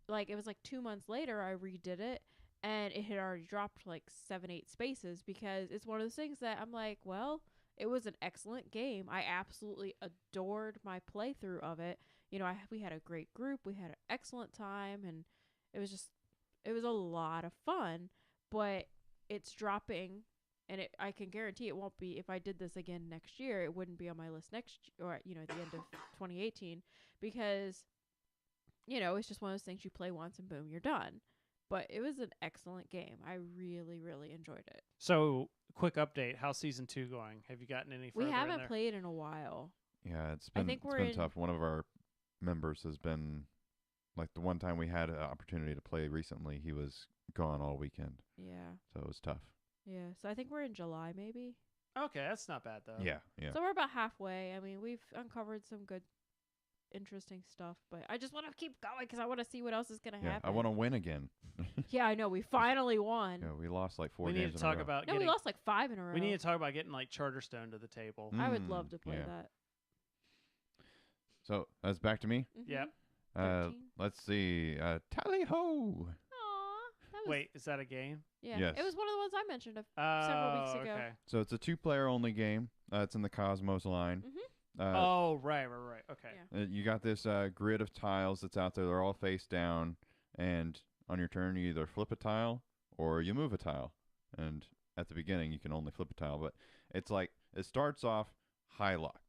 it was 2 months later I redid it. And it had already dropped 7-8 spaces because it's one of those things that I'm like, well, it was an excellent game. I absolutely adored my playthrough of it. We had a great group. We had an excellent time. And it was a lot of fun. But it's dropping. And I can guarantee it won't be, if I did this again next year, it wouldn't be on my list next year, or, at the end of 2018. Because, it's just one of those things you play once and boom, you're done. But it was an excellent game. I really, really enjoyed it. So, quick update. How's Season 2 going? Have you gotten any further We in haven't there? played in a while. Yeah, it's I been, think it's we're been in- tough. One of our members has been, the one time we had an opportunity to play recently, he was gone all weekend. Yeah. So it was tough. Yeah. So I think we're in July, maybe. Okay, that's not bad, though. Yeah, yeah. So we're about halfway. I mean, we've uncovered some good, interesting stuff. But I just want to keep going because I want to see what else is going to Yeah, happen. I want to win again. Yeah, I know. We finally won. Yeah, we lost 4 We games need to talk in a row. about No, getting... we lost 5 in a row. We need to talk about getting, Charterstone to the table. I would love to play yeah. that. So that's back to me. Mm-hmm. Yep. 13. Let's see. Tally ho! Aw, that was Wait, is that a game? Yeah, Yes. it was one of the ones I mentioned. Several weeks ago. Okay. So it's a 2-player only game. It's in the Cosmos line. Mm-hmm. Oh, right. Okay. Yeah. You got this grid of tiles that's out there. They're all face down, and on your turn, you either flip a tile or you move a tile. And at the beginning, you can only flip a tile. But it's it starts off high luck.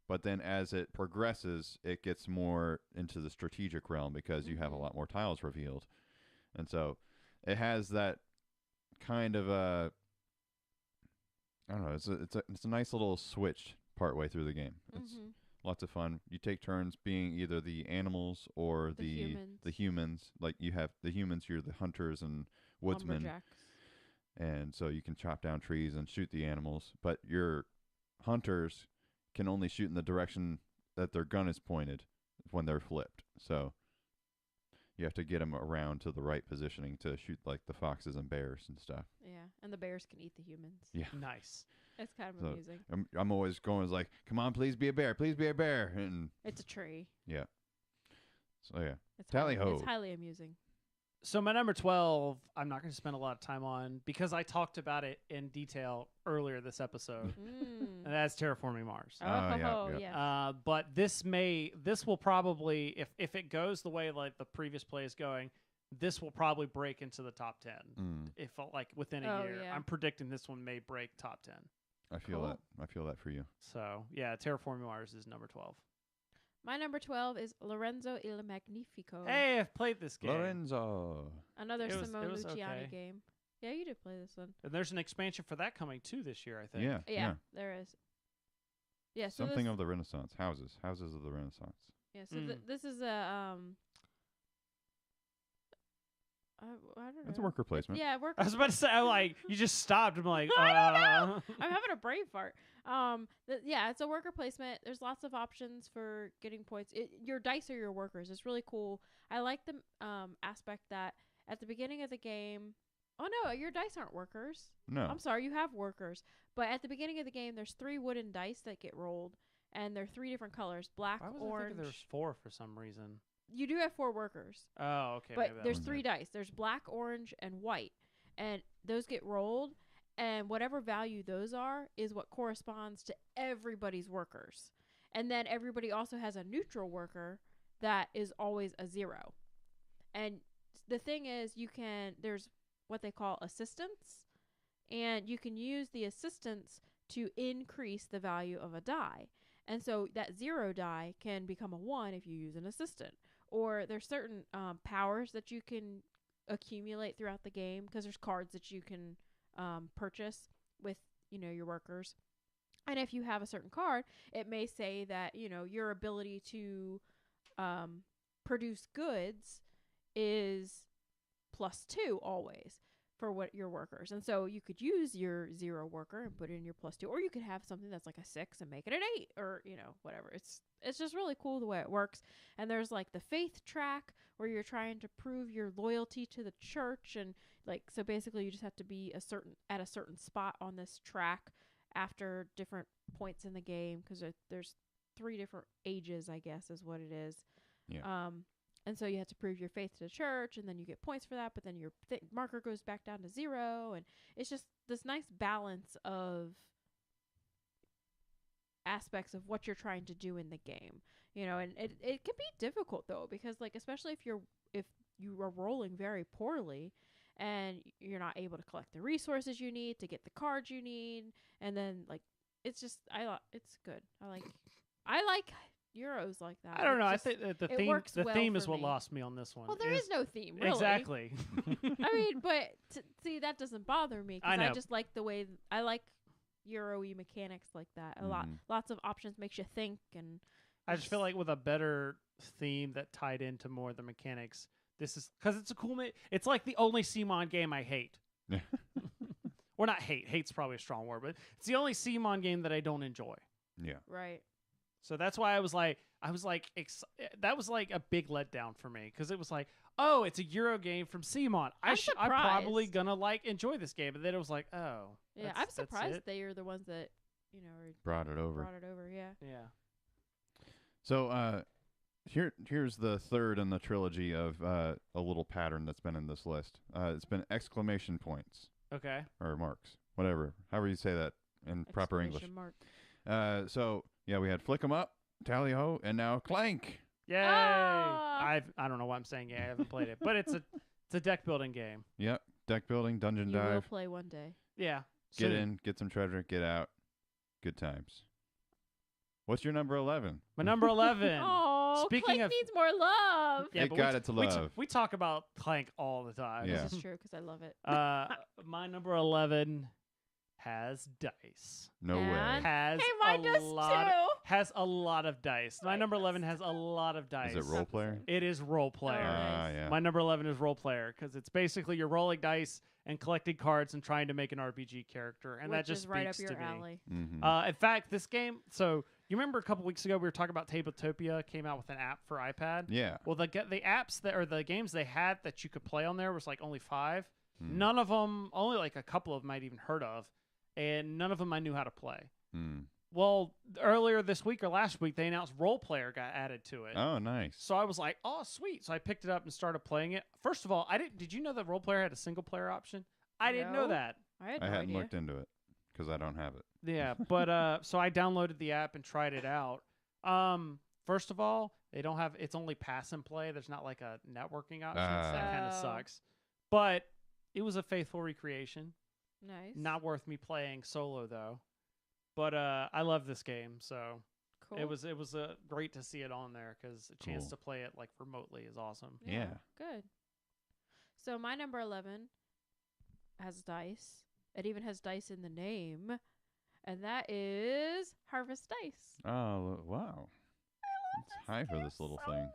But then as it progresses, it gets more into the strategic realm because you have a lot more tiles revealed. And so it has that kind of I don't know, it's a nice little switch partway through the game. It's lots of fun. You take turns being either the animals or the humans. You have the humans, you're the hunters and woodsmen. Lumberjacks. And so you can chop down trees and shoot the animals, but your hunters can only shoot in the direction that their gun is pointed when they're flipped. So you have to get them around to the right positioning to shoot the foxes and bears and stuff. Yeah, and the bears can eat the humans. Yeah. Nice. It's kind of So, amusing. I'm always going come on, please be a bear, please be a bear. And It's a tree. yeah. So yeah. It's Tally ho. It's highly amusing. So my number 12, I'm not going to spend a lot of time on because I talked about it in detail earlier this episode. And that's Terraforming Mars. Oh, yeah. yeah. But this will probably, if it goes the way the previous play is going, this will probably break into the top 10. If within a year, yeah. I'm predicting this one may break top 10. I feel Cool. that. I feel that for you. So yeah, Terraforming Mars is number 12. My number 12 is Lorenzo il Magnifico. Hey, I've played this game. Lorenzo. Another It was Simone Luciani okay. game. Yeah, you did play this one. And there's an expansion for that coming too this year, I think. Yeah. Yeah, there is. Yeah, so Something this, of the Renaissance. Houses of the Renaissance. yeah, so this is a I don't know. It's a worker placement. Yeah, worker. I was about to say, you just stopped. I'm like, I don't know. I'm having a brain fart. Yeah, it's a worker placement. There's lots of options for getting points. Your dice are your workers. It's really cool. I like the aspect that at the beginning of the game. Oh no, your dice aren't workers. No. I'm sorry, you have workers. But at the beginning of the game, there's 3 wooden dice that get rolled, and they're 3 different colors: black, Why was I orange. thinking there was 4 for some reason? You do have 4 workers. Oh, okay. But maybe that there's was 3 it. dice. There's black, orange, and white. And those get rolled, and whatever value those are is what corresponds to everybody's workers. And then everybody also has a neutral worker that is always a 0. And the thing is, there's what they call assistants, and you can use the assistants to increase the value of a die. And so that 0 die can become a 1 if you use an assistant. Or there's certain powers that you can accumulate throughout the game because there's cards that you can purchase with your workers. And if you have a certain card, it may say that, you know, your ability to produce goods is +2 always for what your workers. And so you could use your 0 worker and put it in your +2, or you could have something that's like a 6 and make it an 8, or, you know, whatever. It's just really cool the way it works. And there's like the faith track where you're trying to prove your loyalty to the church, and like, so basically you just have to be at a certain spot on this track after different points in the game, because there's 3 different ages, I guess, is what it is. Yeah. And so you have to prove your faith to the church, and then you get points for that, but then your marker goes back down to 0, and it's just this nice balance of aspects of what you're trying to do in the game, you know. And it can be difficult though, because like, especially if you are rolling very poorly and you're not able to collect the resources you need to get the cards you need, and then like, it's just it's good. I like Euros like that. I don't know. I think the theme is what lost me on this one. Well, there is no theme, really. Exactly. I mean, but see, that doesn't bother me, because I just like the way I like Euro-y mechanics like that. Lots of options makes you think, and I just feel like with a better theme that tied into more of the mechanics, this is because it's a cool. It's like the only CMON game I hate. Or not hate. Hate's probably a strong word, but it's the only CMON game that I don't enjoy. Yeah. Right. So that's why that was like a big letdown for me, because it was like, oh, it's a Euro game from CMON. I'm probably gonna like enjoy this game, and then it was like, oh, yeah, I'm surprised they are the ones that, you know, brought it over. Yeah. Yeah. So here's the third in the trilogy of a little pattern that's been in this list. It's been exclamation points. Okay. Or marks, whatever, however you say that in proper English. Mark. So yeah, we had Flick 'em Up, Tally Ho, and now Clank. Yay! I don't know why I'm saying I haven't played it, but it's a deck building game. Yep, deck building, dungeon dive. You will play one day. Yeah. Get in, get some treasure, get out. Good times. What's your number 11? My number 11. Oh, Clank needs more love. Yeah, it got it to love. We talk about Clank all the time. Yeah. This is true, because I love it. My number 11 has dice. No way. Mine does too. Has a lot of dice. My number 11 has a lot of dice. Is it role player? It is role player. Nice. Yeah. My number 11 is role player, because it's basically you're rolling dice and collecting cards and trying to make an RPG character, and that just is right up speaks your to alley. me. Mm-hmm. In fact, this game. So you remember a couple weeks ago we were talking about Tabletopia came out with an app for iPad. Yeah. Well, the apps the games they had that you could play on there was like only 5. None of them, only like a couple of them I'd even heard of, and none of them I knew how to play. Well, earlier this week or last week, they announced Role Player got added to it. Oh, nice. So I was like, oh, sweet. So I picked it up and started playing it. First of all, did you know that Role Player had a single player option? I didn't know that. I hadn't looked into it because I don't have it. Yeah, but so I downloaded the app and tried it out. First of all, it's only pass and play. There's not like a networking option. So that kind of sucks. But it was a faithful recreation. Nice. Not worth me playing solo though. But I love this game, so cool. it was great to see it on there, because a chance to play it like remotely is awesome. Yeah. Good. So my number 11 has dice. It even has dice in the name, and that is Harvest Dice. Oh, wow. It's high for this little thing.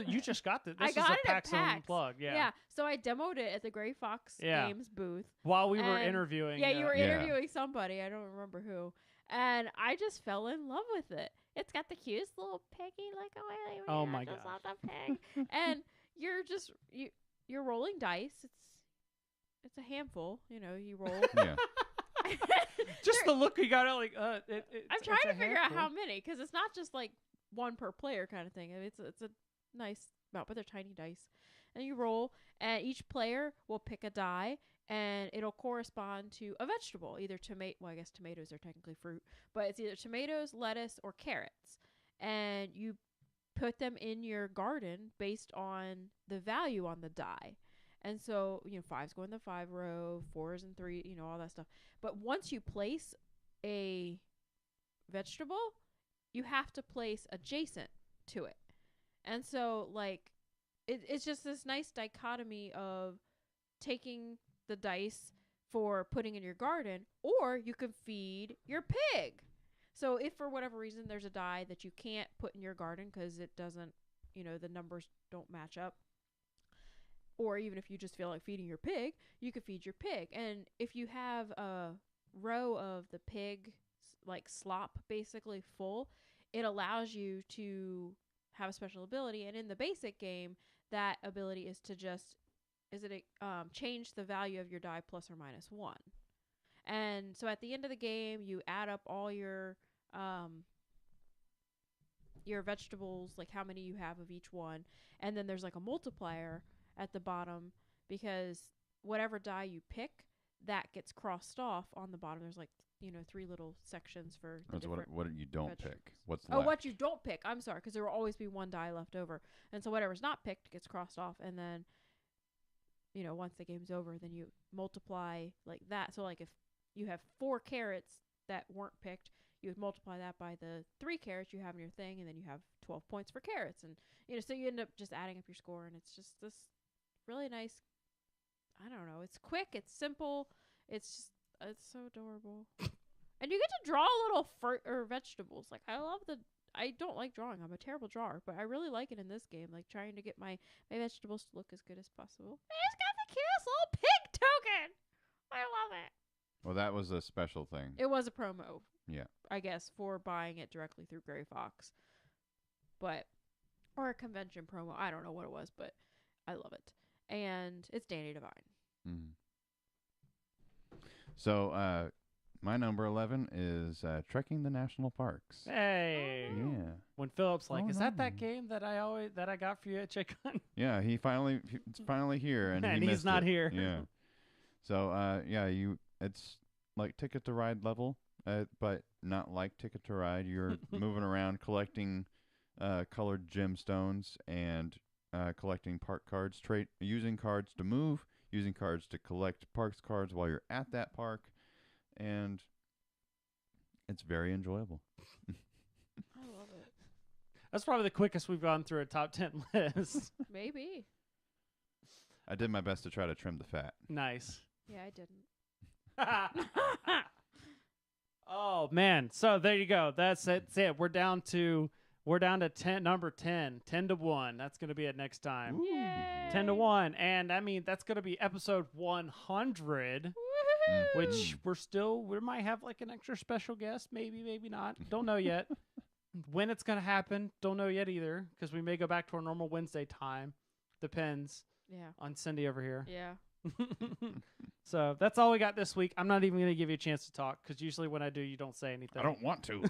You just got this. I got is it a PAX at PAX. Unplugged. Yeah. Yeah. So I demoed it at the Gray Fox Games booth while we were interviewing. Yeah, you were interviewing somebody. I don't remember who. And I just fell in love with it. It's got the cutest little piggy, like oh my god, pig. And you're rolling dice. It's a handful. You know, you roll. Yeah. Just the look you got. Like, I'm trying to figure out how many, because it's not just like one per player kind of thing. I mean, it's a nice amount, but they're tiny dice. And you roll, and each player will pick a die, and it'll correspond to a vegetable, either I guess tomatoes are technically fruit, but it's either tomatoes, lettuce, or carrots. And you put them in your garden based on the value on the die. And so, 5's go in the 5 row, 4's in 3, all that stuff. But once you place a vegetable, you have to place adjacent to it. And so, like, it's just this nice dichotomy of taking the dice for putting in your garden, or you can feed your pig. So if for whatever reason there's a die that you can't put in your garden because it doesn't, the numbers don't match up, or even if you just feel like feeding your pig, you can feed your pig. And if you have a row of the pig like slop basically full, it allows you to have a special ability. And in the basic game, that ability is to just change the value of your die plus or minus 1. And so at the end of the game, you add up all your vegetables, like how many you have of each one, and then there's like a multiplier at the bottom, because whatever die you pick, that gets crossed off on the bottom. There's like 3 little sections for the different what you don't pick. What's left. left? What you don't pick. I'm sorry, because there will always be 1 die left over, and so whatever's not picked gets crossed off, and then once the game's over, then you multiply like that. So like if you have 4 carrots that weren't picked, you would multiply that by the 3 carrots you have in your thing, and then you have 12 points for carrots. And, so you end up just adding up your score, and it's just this really nice, I don't know, it's quick, it's simple, it's so adorable. And you get to draw little fruit or vegetables. Like, I don't like drawing, I'm a terrible drawer, but I really like it in this game, like trying to get my vegetables to look as good as possible. It's got the cutest little pig token! I love it. Well, that was a special thing. It was a promo. Yeah. I guess, for buying it directly through Gray Fox. Or a convention promo. I don't know what it was, but I love it. And it's Danny Devine. Mm. So, my number 11 is Trekking the National Parks. Hey. Yeah. When Philip's like, is that game that I got for you at Chicken? Yeah, it's finally here, and he's not here. Yeah. So, it's like Ticket to Ride level, but not like Ticket to Ride. You're moving around collecting colored gemstones and collecting park cards, using cards to move, using cards to collect parks cards while you're at that park, and it's very enjoyable. I love it. That's probably the quickest we've gone through a top 10 list. Maybe. I did my best to try to trim the fat. Nice. Yeah, I didn't. Oh man, so there you go. That's it. We're down to 10, number 10, 10-1. That's going to be it next time. Yay. 10-1, and I mean that's going to be episode 100, which we might have like an extra special guest, maybe not. Don't know yet. When it's going to happen, don't know yet either, because we may go back to our normal Wednesday time. Depends. Yeah. On Cindy over here. Yeah. So that's all we got this week. I'm not even going to give you a chance to talk, because usually when I do, you don't say anything. I don't want to.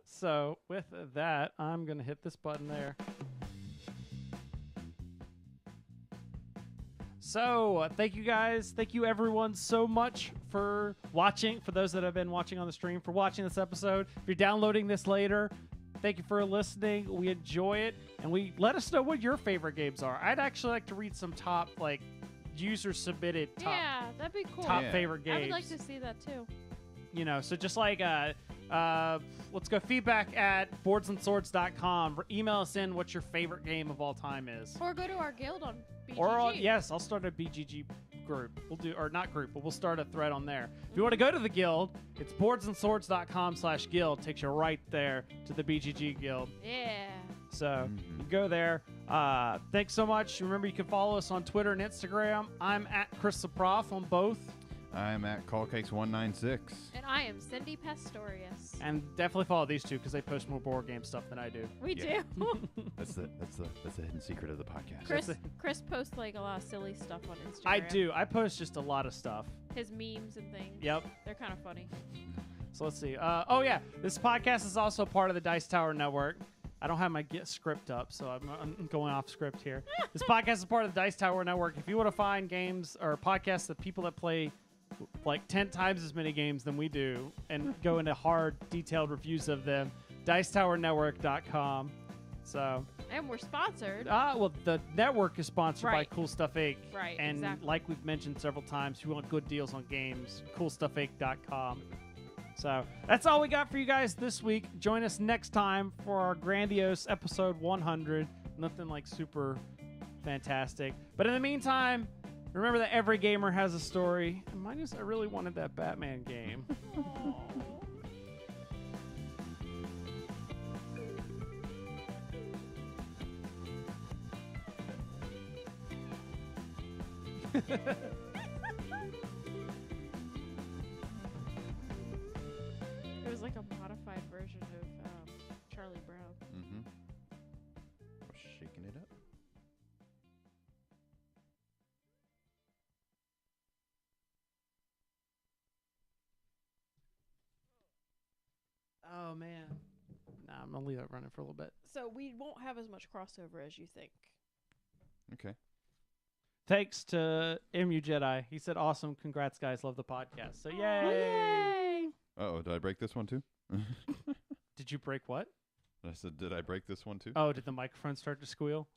So with that, I'm going to hit this button there. So thank you guys. Thank you everyone so much for watching. For those that have been watching on the stream, for watching this episode. If you're downloading this later, thank you for listening. We enjoy it. And let us know what your favorite games are. I'd actually like to read some top user submitted top. Yeah, that'd be cool. Top favorite games. I would like to see that too. So just like let's go feedback at boardsandswords.com. Email us in what your favorite game of all time is. Or go to our guild on BGG. Or yes, I'll start a BGG group. We'll start a thread on there. If you want to go to the guild, it's boardsandswords.com/guild. Takes you right there to the BGG Guild. Yeah. So you go there. Thanks so much. Remember, you can follow us on Twitter and Instagram. I'm at Chris the Prof on both. I'm at CallCakes196. And I am Cindy Pastorius. And definitely follow these two, because they post more board game stuff than I do. We do. That's the hidden secret of the podcast. Chris posts a lot of silly stuff on Instagram. I do. I post just a lot of stuff. His memes and things. Yep. They're kind of funny. So let's see. This podcast is also part of the Dice Tower Network. I don't have my script up, so I'm going off script here. This podcast is part of the Dice Tower Network. If you want to find games or podcasts of people that play 10 times as many games than we do and go into hard, detailed reviews of them, dicetowernetwork.com. So. And we're sponsored. Well, the network is sponsored by Right. Cool Stuff Inc. Right, And exactly. like we've mentioned several times, if you want good deals on games, coolstuffinc.com. So that's all we got for you guys this week. Join us next time for our grandiose episode 100. Nothing super fantastic. But in the meantime, Remember that every gamer has a story. Minus, I really wanted that Batman game. It was like a modified version of Charlie Brown. Mm-hmm. Shaking it up. Oh, man. Nah, I'm going to leave it running for a little bit. So we won't have as much crossover as you think. Okay. Thanks to MU Jedi. He said, awesome. Congrats, guys. Love the podcast. So, yay. Uh-oh, did I break this one too? Did you break what? I said, did I break this one too? Oh, did the microphone start to squeal?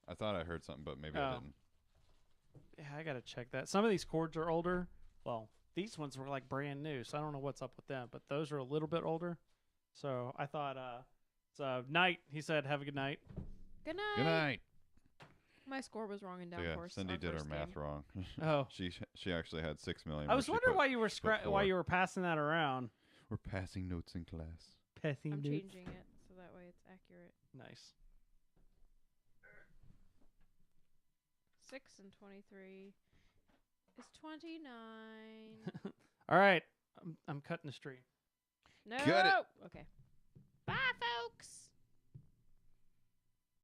I thought I heard something, but maybe I didn't. Yeah, I got to check that. Some of these cords are older. Well, these ones were like brand new, so I don't know what's up with them, but those are a little bit older. So I thought, it's night. He said, have a good night. Good night. Good night. My score was wrong in So Downforce. Cindy did her first math game. wrong. Oh. She actually had 6 million. I was wondering why you were why you were passing that around. We're passing notes in class. Passing I'm notes. changing it so that way it's accurate. Nice. 6 and 23 is 29. All right. I'm cutting the stream. No. Cut it. Okay. Bye, folks.